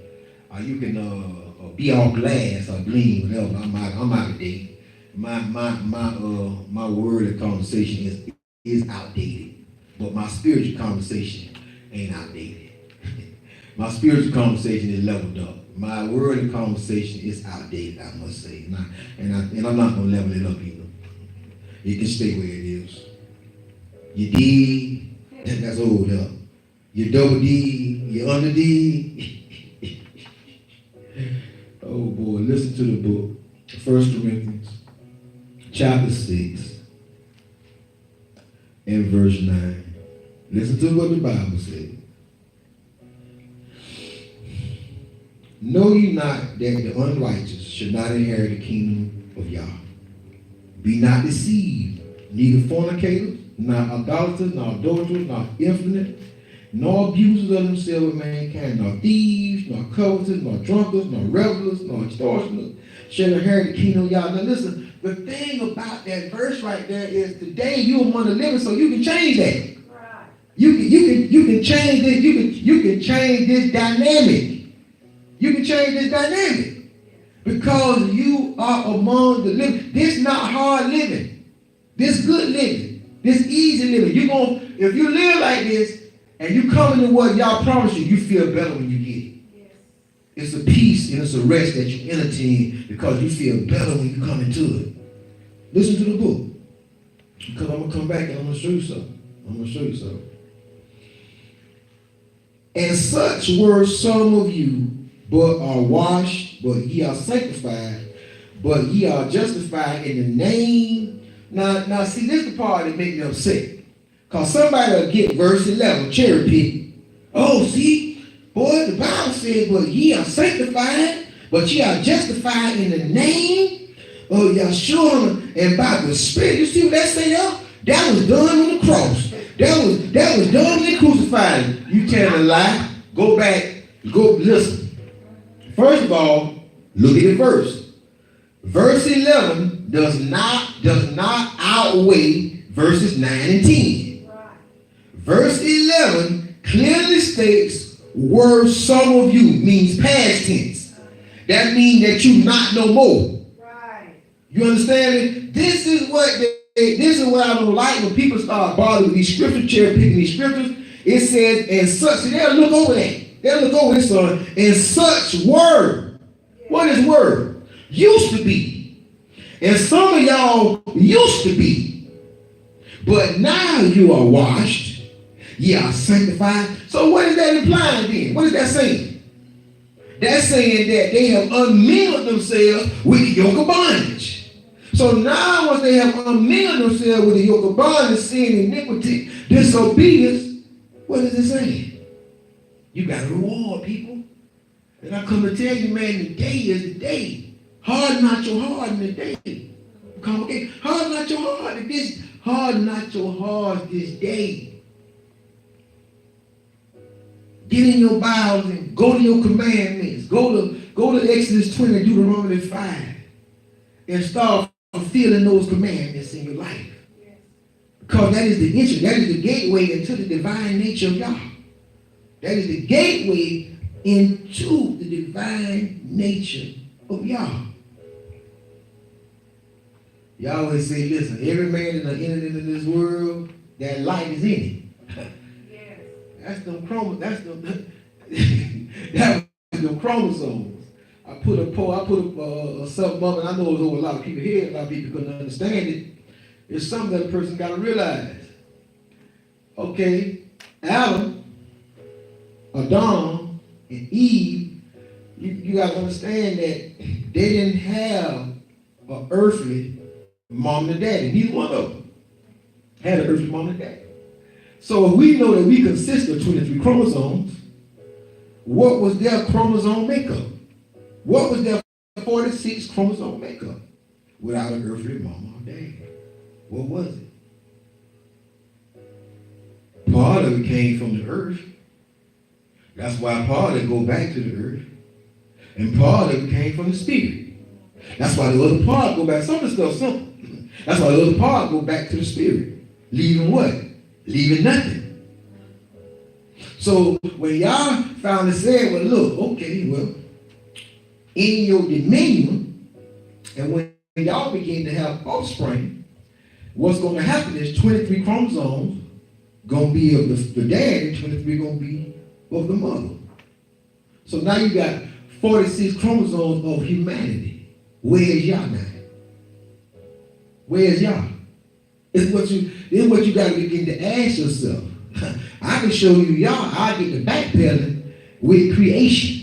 Or you can be all glass or gleam, whatever. I'm out of date. My word of conversation is outdated, but my spiritual conversation ain't outdated. My spiritual conversation is leveled up. My word of conversation is outdated, I must say, and I'm not gonna level it up either. It can stay where it is. You D, that's old up. You double D, you under D. Oh boy, listen listen to the book, 1 Corinthians, chapter 6, and verse 9. Listen to what the Bible says. Know ye not that the unrighteous should not inherit the kingdom of Yah? Be not deceived, neither fornicators, nor idolaters, nor adulterers, nor effeminate, nor abusers of themselves with mankind, nor thieves, nor covetous, nor drunkards, nor revelers, nor extortioners shall inherit the kingdom of Yah. Now listen, the thing about that verse right there is today you're among the living, so you can change that. Right. You can change this. You can change this dynamic. You can change this dynamic because you are among the living. This not hard living. This good living. This easy living. If you live like this and you come into what y'all promised you feel better when you get it. Yes. It's a peace and it's a rest that you entertain because you feel better when you come into it. Listen to the book. Because I'm going to come back and I'm going to show you something. And such were some of you, but are washed, but ye are sanctified, but ye are justified in the name. Now see, this is the part that makes me upset. Because somebody will get verse 11, cherry pick. Oh, see, boy, the Bible says, but ye are sanctified, but ye are justified in the name of Yeshua and by the Spirit. You see what that say, y'all? That was done on the cross. That was done when they crucified him. You telling a lie. Go back. Go listen. First of all, look at the verse. Verse 11 does not outweigh verses 9 and 10. Right. Verse 11 clearly states were some of you, means past tense. That means that you not no more. Right. You understand me? This is what I don't like when people start bothering with these scriptures, cherry picking these scriptures. It says, and such, see, they'll look over that. They'll look over this one. And such word. What is word? Used to be. And some of y'all used to be. But now you are washed. Ye are sanctified. So what is that implying then? What is that saying? That's saying that they have unmingled themselves with the yoke of bondage. So now once they have unmingled themselves with the yoke of bondage, sin, iniquity, disobedience, what is it saying? You got to reward people. And I come to tell you, man, the day is the day. Harden not your heart in the day. Come again. Harden not your heart in this. Harden not your heart this day. Get in your Bibles and go to your commandments. Go to Exodus 20, Deuteronomy 5. And start fulfilling those commandments in your life. Because that is the entry. That is the gateway into the divine nature of God. That is the gateway into the divine nature of Yah. Y'all always say, listen, every man that entered into this world, that light is in it. Yes. That's them chromosomes. I put something up, and I know it's over a lot of people's head. A lot of people couldn't understand it. It's something that a person got to realize. Okay, Adam, and Eve, you got to understand that they didn't have an earthly mom and daddy. Neither one of them had an earthly mom and daddy. So if we know that we consist of 23 chromosomes, what was their chromosome makeup? What was their 46 chromosome makeup without an earthly mama or daddy? What was it? Part of it came from the earth. That's why part of it go back to the earth. And part of it came from the spirit. That's why the other part go back. Some of the stuff simple. That's why the other part go back to the spirit. Leaving what? Leaving nothing. So when y'all finally said, well, look, okay, well, in your dominion, and when y'all begin to have offspring, what's going to happen is 23 chromosomes going to be of the dad and 23 going to be of the mother. So now you got 46 chromosomes of humanity. Where's Yah now? Where's Yah? It's what you got to begin to ask yourself. I can show you Yah. I get the backpedaling with creation.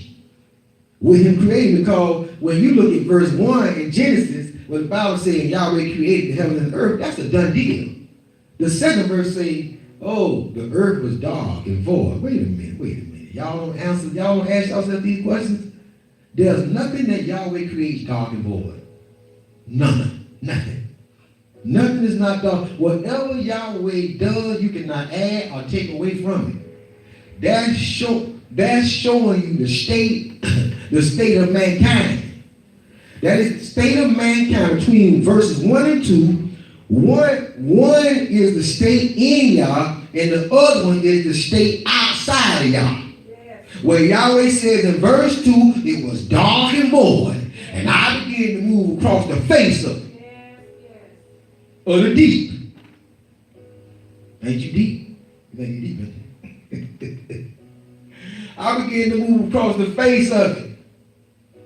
With him creating, because when you look at verse 1 in Genesis, when the Bible says Yahweh created the heaven and the earth, that's a done deal. The second verse says, oh, the earth was dark and void. Wait a minute. Y'all don't ask yourself these questions? There's nothing that Yahweh creates dark and void. Nothing. Nothing is not dark. Whatever Yahweh does, you cannot add or take away from it. That's showing you the state, the state of mankind. That is the state of mankind between verses 1 and 2. One is the state in Yah, and the other one is the state outside of Yah. Yes. Where Yahweh says in verse 2, it was dark and void, and I began to move across the face of it. Of the deep. Ain't you deep? You think you deep, man? I began to move across the face of it.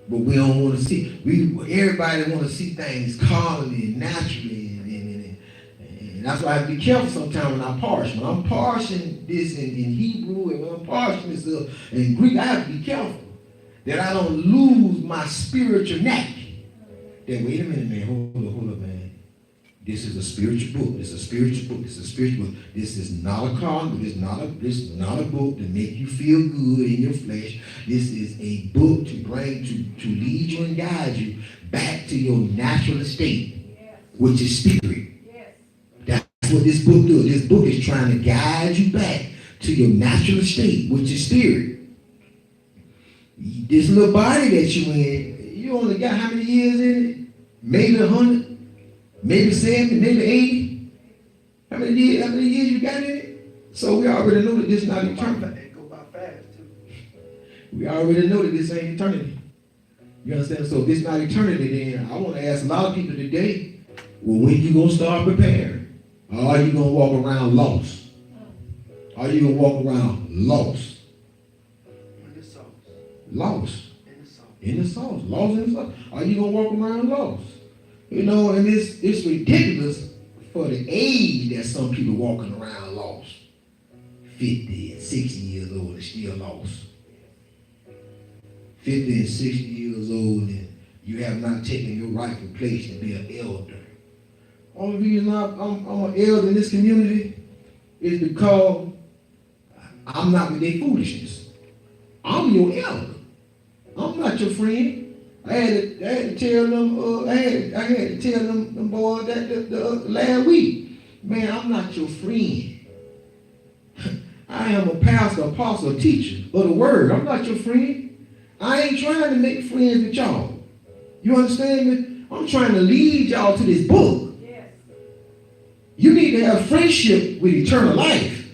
But we don't want to see. Everybody want to see things carnally and naturally. And that's why I have to be careful sometimes when I parse. When I'm parsing this in Hebrew and when I'm parsing this in Greek, I have to be careful that I don't lose my spiritual knack. Then wait a minute, man. Hold up, man. This is a spiritual book. This is a spiritual book. This is a spiritual book. This is not a carnal. This is not a book to make you feel good in your flesh. This is a book to bring to lead you and guide you back to your natural state, which is spirit. That's what this book does. This book is trying to guide you back to your natural state, which is spirit. This little body that you in, you only got how many years in it? Maybe 100. Maybe 70, maybe 80. How many years you got in it? So we already know that this is not eternity. It go by fast too. We already know that this ain't eternity. You understand? So if this is not eternity, then I want to ask a lot of people today, well, when you going to start preparing? Or are you going to walk around lost? Are you going to walk around lost? In the sauce. Lost. In the sauce. In the sauce. Lost in the sauce. Are you going to walk around lost? You know, and it's ridiculous for the age that some people walking around lost. 50 and 60 years old and still lost. 50 and 60 years old and you have not taken your rightful place to be an elder. Only reason I'm an elder in this community is because I'm not with their foolishness. I'm your elder. I'm not your friend. I had to tell them. I had to tell them boys that the last week, man, I'm not your friend. I am a pastor, apostle, teacher of the word. I'm not your friend. I ain't trying to make friends with y'all. You understand me? I'm trying to lead y'all to this book. Yes. You need to have friendship with eternal life.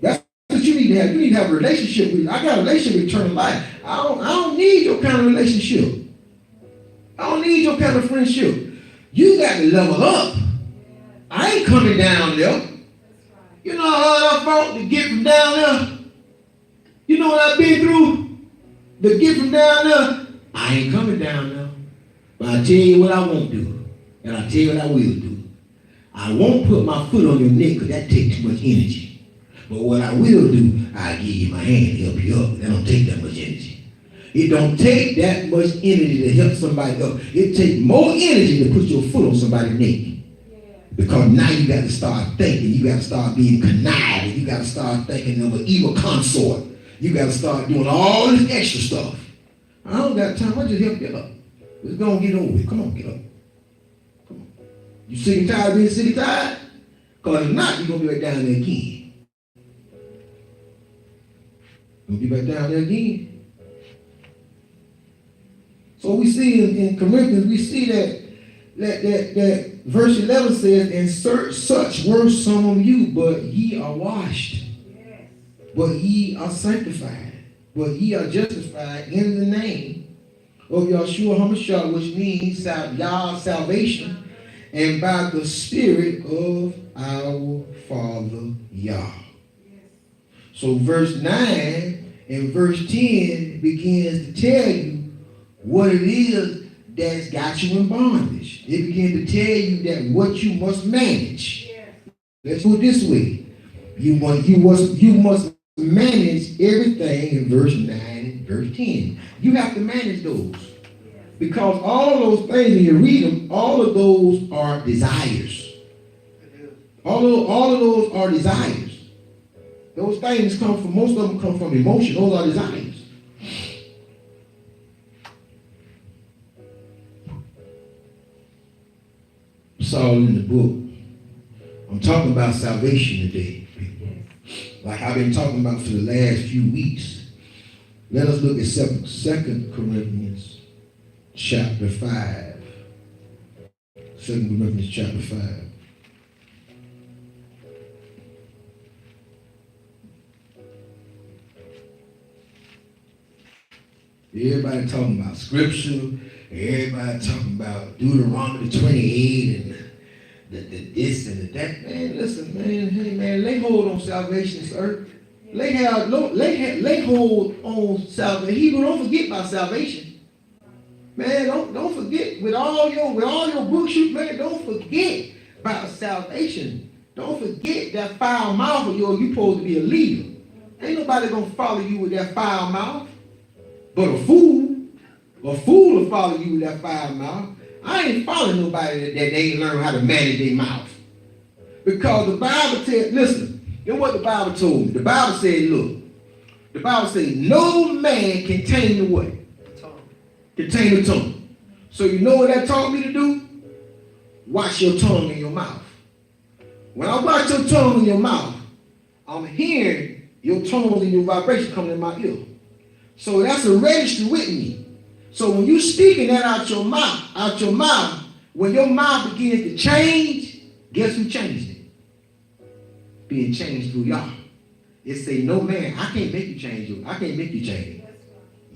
That's what you need to have. You need to have a relationship with. I got a relationship with eternal life. I don't need your kind of relationship. I don't need your kind of friendship. You got to level up. I ain't coming down there. You know how hard I fought to get from down there? You know what I've been through to get from down there? I ain't coming down there. But I tell you what I won't do. And I tell you what I will do. I won't put my foot on your neck because that takes too much energy. But what I will do, I'll give you my hand to help you up. That don't take that much energy. It don't take that much energy to help somebody up. It takes more energy to put your foot on somebody's neck. Because now you got to start thinking. You got to start being conniving. You got to start thinking of an evil consort. You got to start doing all this extra stuff. I don't got time. I just help you up. Let's go and get over it. Come on, get up. Come on. You sick and tired of being sick and tired? Because if not, you're going to be right down there again. You're going to be right down there again. So we see in Corinthians, we see that verse 11 says, and such were some of you, but ye are washed, but ye are sanctified, but ye are justified in the name of Yahshua HaMashiach, which means Yah's salvation, and by the Spirit of our Father Yah. So verse 9 and verse 10 begins to tell you what it is that's got you in bondage. It begins to tell you that what you must manage. Yeah. Let's do it this way. You must manage everything in verse 9 and verse 10. You have to manage those. Because all of those things, when you read them, all of those are desires. All of those are desires. Those things come from, most of them come from emotion. Those are desires. It's all in the book. I'm talking about salvation today, people. Like I've been talking about for the last few weeks. Let us look at 2 Corinthians chapter 5. 2 Corinthians chapter 5. Everybody talking about scripture. Everybody talking about Deuteronomy 28 and the this and the that. Man, listen, man. Hey, man, lay hold on salvation, sir. Lay hold on salvation. Hebrew, don't forget about salvation. Man, don't forget with all your books, man, don't forget about salvation. Don't forget that foul mouth of yours. You supposed to be a leader. Ain't nobody gonna follow you with that foul mouth. But a fool will follow you with that foul mouth. I ain't following nobody that they ain't learn how to manage their mouth. Because the Bible said, listen, you know what the Bible told me? The Bible said, look, the Bible said, no man can tame the what? Can tame the tongue. So you know what that taught me to do? Watch your tongue in your mouth. When I watch your tongue in your mouth, I'm hearing your tones and your vibrations coming in my ear. So that's a registry with me. So when you speaking that out your mouth, when your mouth begins to change, guess who changed it? Being changed through y'all. It say, no man, I can't make you change you. I can't make you change.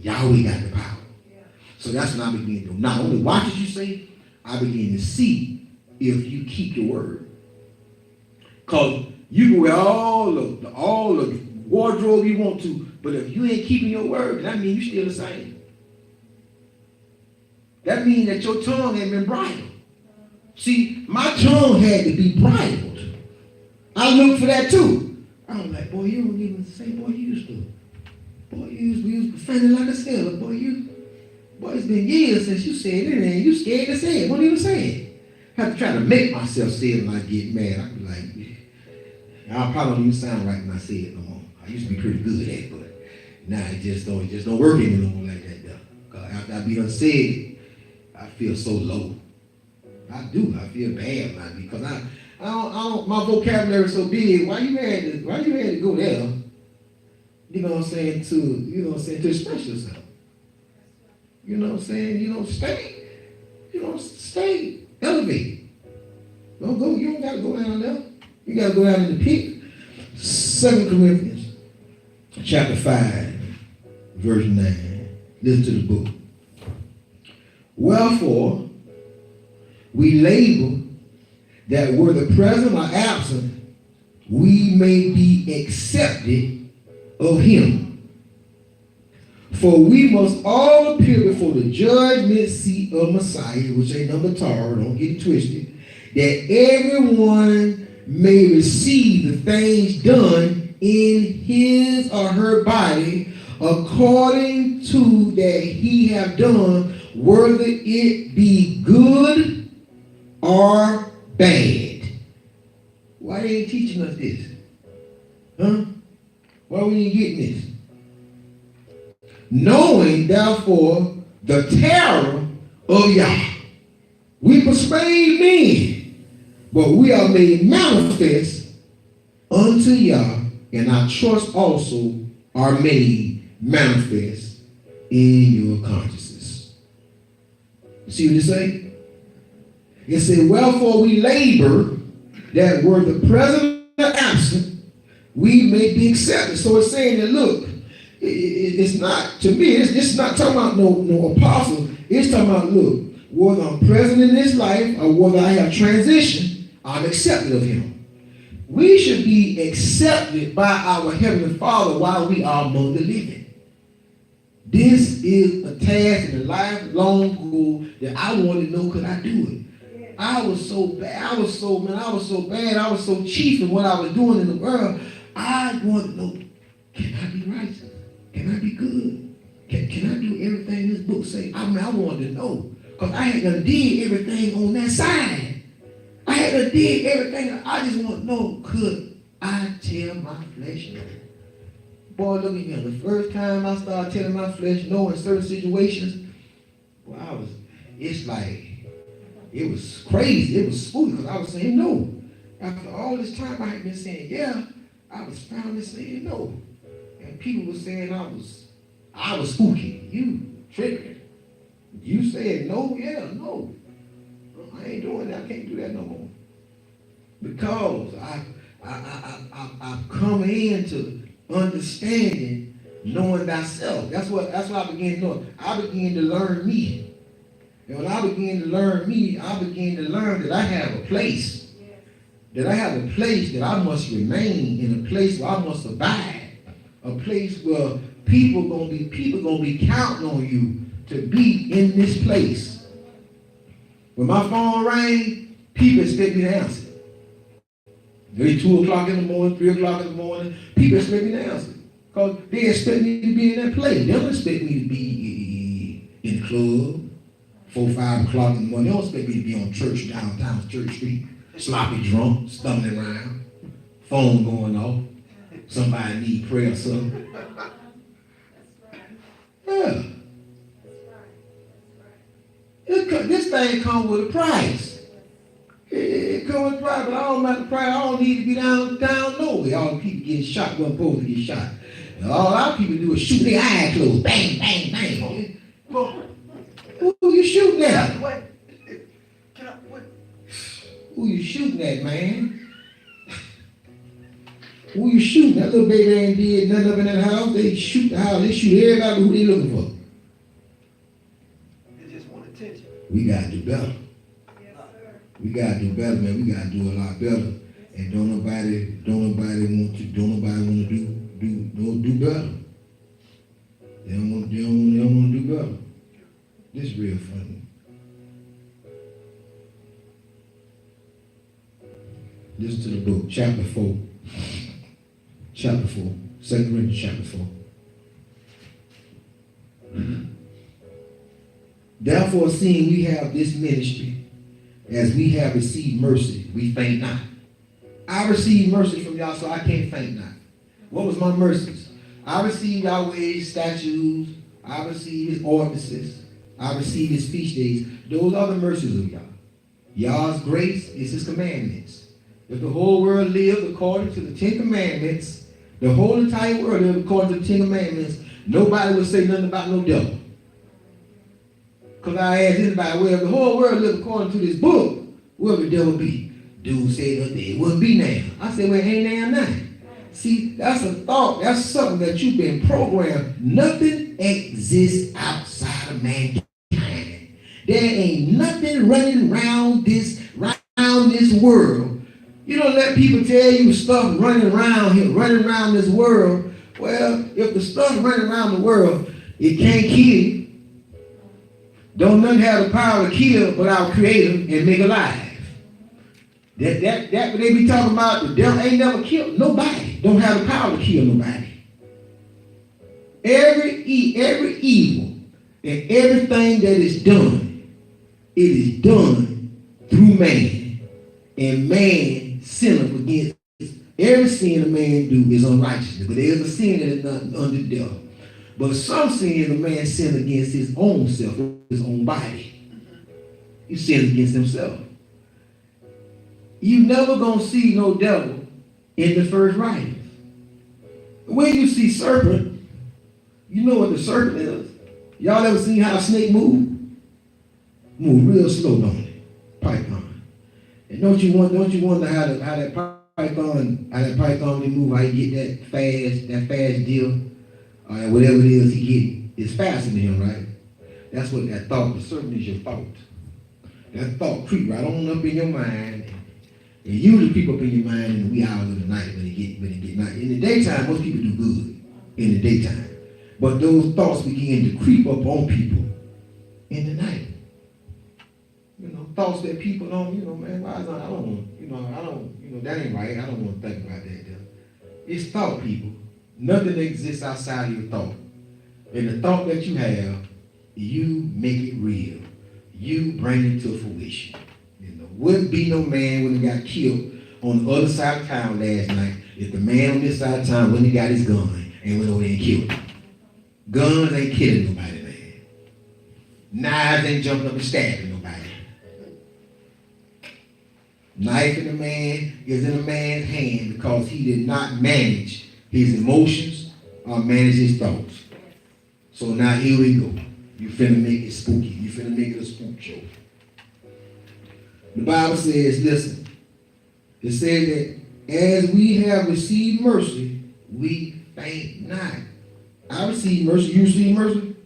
Yahweh got the power. So that's what I begin to do. Not only watch what you say, I begin to see if you keep your word. Because you can wear all the wardrobe you want to, but if you ain't keeping your word, that means you still the same. That means that your tongue ain't been bridled. See, my tongue had to be bridled. I looked for that too. I was like, boy, you don't even say, boy, you used to defending like a sailor. Boy, it's been years since you said it, and you scared to say it. What even say it? I have to try to make myself say it when I get mad. I be like, I probably don't even sound right when I say it no more. I used to be pretty good at it, but now it just don't work anymore like that though. Because after I be done said it, I feel so low. I do. I feel bad about it because I don't, my vocabulary is so big. Why you had to go there? You know what I'm saying, to express yourself. You know what I'm saying? Stay elevated. You don't gotta go down there. You gotta go down in the pit. 2 Corinthians chapter 5, verse 9. Listen to the book. Wherefore, we labor that whether present or absent, we may be accepted of him. For we must all appear before the judgment seat of Messiah, which ain't number Torah, don't get it twisted, that everyone may receive the things done in his or her body according to that he have done, whether it be good or bad. Why they ain't teaching us this? Huh? Why we ain't getting this? Knowing, therefore, the terror of Yah. We persuade men, but we are made manifest unto Yah, and our trust also are made manifest in your consciousness. You see what it say? It said, wherefore we labor that were the present or absent, we may be accepted. So it's saying that, look, it's not, to me, it's not talking about no apostle. It's talking about, look, whether I'm present in this life or whether I have transitioned, I'm accepted of him. We should be accepted by our Heavenly Father while we are among the living. This is a task and a lifelong goal that I want to know, could I do it? I was so bad. I was so bad. I was so chief in what I was doing in the world. I want to know, can I be righteous? Can I be good? Can I do everything this book say? I mean, I wanted to know. Because I had to did everything on that side. I had to did everything. I just want to know, could I tell my flesh no? Boy, look at here. The first time I started telling my flesh no in certain situations, well, it's like, it was crazy. It was spooky because I was saying no. After all this time I had been saying yeah, I was finally saying no. And people were saying I was spooky. You tripping. You said no, yeah, no. I ain't doing that. I can't do that no more. Because I've come into understanding, knowing thyself. That's what I began to know. I began to learn me. And when I began to learn me, I began to learn that I have a place. That I have a place that I must remain in, a place where I must abide. A place where people gonna be counting on you to be in this place. When my phone rang, people expect me to answer. Maybe 2 o'clock in the morning, 3 o'clock in the morning, people expect me to answer. Because they expect me to be in that place. They don't expect me to be in the club 4, 5 o'clock in the morning. They don't expect me to be on downtown Church Street, sloppy drunk, stumbling around, phone going off. Somebody need prayer or something. Yeah. This thing comes with a price. It comes with a price, but I don't like the price. I don't need to be down nowhere. All the people getting shot wasn't supposed to get shot. And all our people do is shoot their eyes closed. Bang, bang, bang. Who you shooting at? Who you shooting at, man? Who you shooting? That little baby ain't did nothing up in that house. They shoot the house. They shoot everybody who they looking for. They just want attention. We gotta do better. Yes, sir. We gotta do better, man. We gotta do a lot better. And don't nobody want to do better. They don't want to do better. This is real funny. Listen to the book, chapter 4. Chapter 4. 2 Corinthians chapter 4. Therefore, seeing we have this ministry, as we have received mercy, we faint not. I received mercy from y'all, so I can't faint not. What was my mercies? I received Yahweh's statutes. I received his ordinances. I received his feast days. Those are the mercies of Yah. Yah's grace is his commandments. If the whole world lived according to the 10 commandments, the whole entire world lived according to the 10 commandments, nobody would say nothing about no devil. Because I asked anybody, well, if the whole world lived according to this book, where would the devil be? Dude said it wouldn't be now. I said, well, ain't there now. See, that's a thought. That's something that you've been programmed. Nothing exists outside of mankind. There ain't nothing running around this world. You don't let people tell you stuff running around here, running around this world. Well, if the stuff running around the world, it can't kill. Don't nothing have the power to kill but our Creator and make alive. That what they be talking about, the devil ain't never killed nobody. Don't have the power to kill nobody. Every evil and everything that is done, it is done through man. And man sinneth against every sin a man do is unrighteousness. But there is a sin that is not under death. But some sins a man sin against his own self, his own body. He sins against himself. You never gonna see no devil in the first writings. When you see serpent, you know what the serpent is. Y'all ever seen how a snake move? Move real slow, don't it? Python. And don't you wonder how that python move, how you get that fast deal, whatever it is he get, it's faster than him, right? That's what that thought, the serpent is your thought. That thought creep right on up in your mind. And usually people up in your mind in the wee hours of the night when it get night. In the daytime, most people do good in the daytime. But those thoughts begin to creep up on people in the night. You know, thoughts that people don't, man, why is I don't, that ain't right. I don't want to think about that. It's thought, people. Nothing exists outside of your thought. And the thought that you have, you make it real. You bring it to fruition. You know, wouldn't be no man when he got killed on the other side of town last night if the man on this side of town when he got his gun and went over there and killed him. Guns ain't killing nobody, man. Knives ain't jumping up and stabbing nobody. Knife in a man is in a man's hand because he did not manage his emotions or manage his thoughts. So now here we go. You finna make it spooky. You finna make it a spook show. The Bible says, listen, it said that as we have received mercy, we faint not. I received mercy. You received mercy?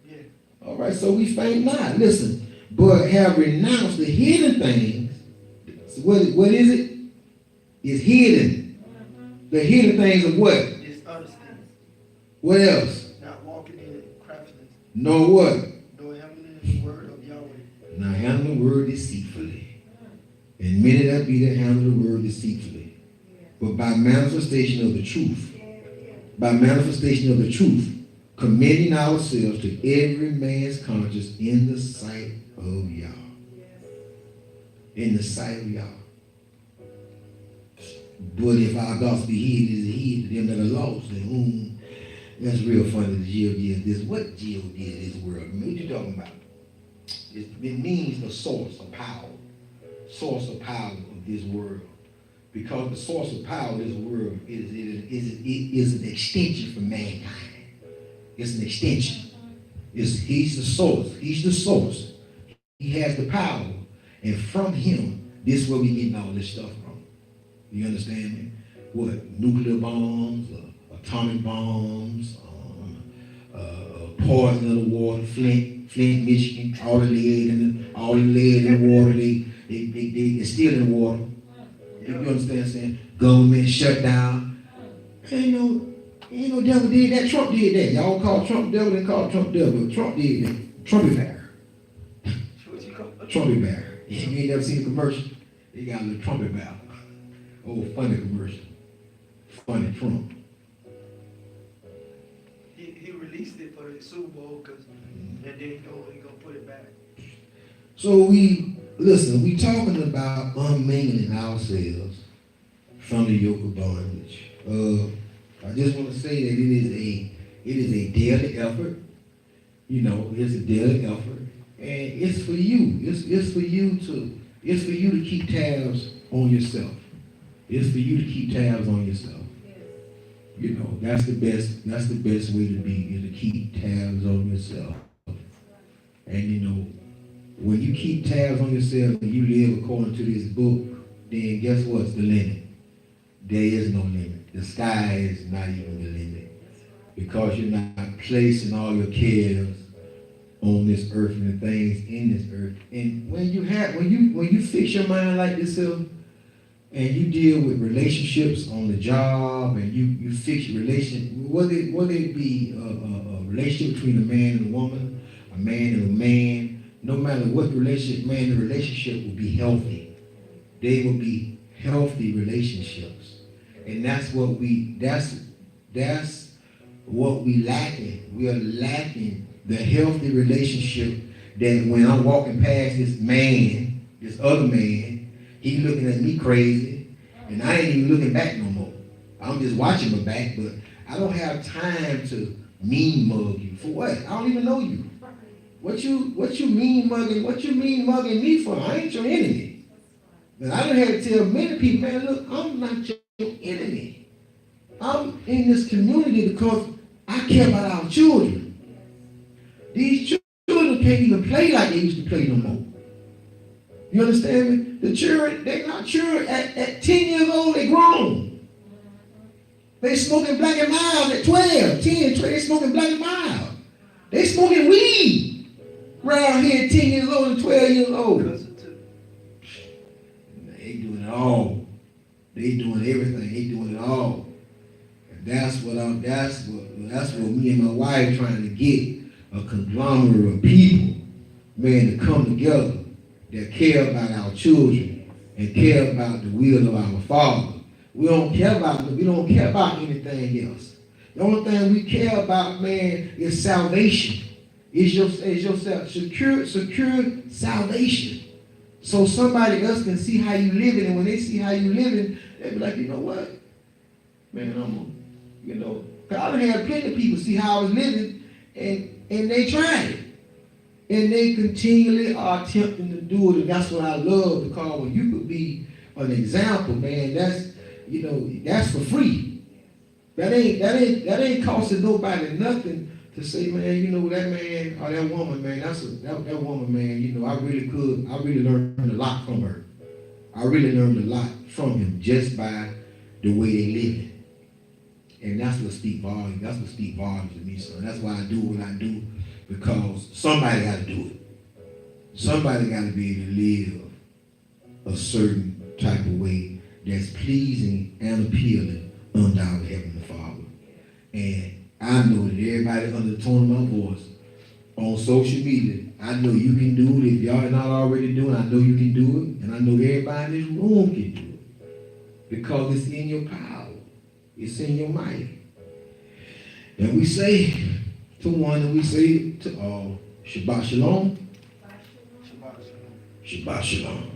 Yeah. All right, so we faint not. Listen, but have renounced the hidden things. So what is it? It's hidden. The hidden things of what? Dishonesty. What else? Not walking in craftiness. Nor what? Nor handling the word of Yahweh. Now handle the word deceitfully. And many that be that handle the word deceitfully. But by manifestation of the truth. By manifestation of the truth, commending ourselves to every man's conscience in the sight of Yah. In the sight of Yah. But if our gospel be hid, is hid to them that are lost, and whom, that's real funny, the G.O.D. is this. What G.O.D. is this world? I mean, what you talking about? It means the source of power. Source of power of this world. Because the source of power of this world is an extension for mankind. It's an extension. He's the source. He's the source. He has the power. And from him, this is where we getting all this stuff from. You understand me? What? Nuclear bombs, atomic bombs, poison of the water, Flint, Michigan, all the lead in the water, they still in the water. You understand what I'm saying? Government shut down. Ain't no devil did that. Trump did that. Y'all call Trump devil, they call Trump devil. Trump did that. Trumpy bear. Trumpy bear. You ain't never seen a commercial? They got a little trumpet bear. Oh, funny commercial. Funny Trump. He released it for the Super Bowl and then he gonna put it back. So we talking about unmingling ourselves from the yoke of bondage. I just want to say that it is a daily effort. You know, it's a daily effort, and it's for you. It's for you to keep tabs on yourself. It's for you to keep tabs on yourself. You know, that's the best way to be, is to keep tabs on yourself. And you know, when you keep tabs on yourself and you live according to this book, then guess what's the limit? There is no limit. The sky is not even the limit. Because you're not placing all your cares on this earth and the things in this earth. And when you fix your mind like this, and you deal with relationships on the job, and you fix relationship, whether it be a relationship between a man and a woman, a man and a man, no matter what relationship, man, the relationship will be healthy. They will be healthy relationships. And that's what we lacking. We are lacking the healthy relationship that when I'm walking past this other man, he looking at me crazy, and I ain't even looking back no more. I'm just watching my back, but I don't have time to mean mug you. For what? I don't even know you. What you mean mugging me for? I ain't your enemy. But I done had to tell many people, man, look, I'm not your enemy. I'm in this community because I care about our children. These children can't even play like they used to play no more. You understand me? The children, they're not children. At 10 years old, they grown. They smoking black and mild at 12, 10, 12, they smoking black and mild. They smoking weed. Around here, 10 years old and 12 years old. They doing it all. They doing everything. They doing it all. And that's what me and my wife trying to get, a conglomerate of people, man, to come together that care about our children and care about the will of our Father. We don't care about anything else. The only thing we care about, man, is salvation. Is yourself secure salvation. So somebody else can see how you living, and when they see how you living, they be like, you know what? Man, cause I done had plenty of people see how I was living, and they tried it. And they continually are attempting to do it, and that's what I love, because when you could be an example, man, that's for free. That ain't costing nobody nothing to say, man, that man or that woman, man, that woman, man, I really learned a lot from her. I really learned a lot from him just by the way they live. And that's what speaks volumes. That's what speaks volumes to me, son. That's why I do what I do, because somebody got to do it. Somebody got to be able to live a certain type of way that's pleasing and appealing unto our Heavenly Father. And I know that everybody under the tone of my voice on social media, I know you can do it. If y'all not already doing it, I know you can do it. And I know everybody in this room can do it. Because it's in your power. It's in your might. And we say to one and we say to all, Shabbat Shalom. Shabbat shalom. Shabbat Shalom.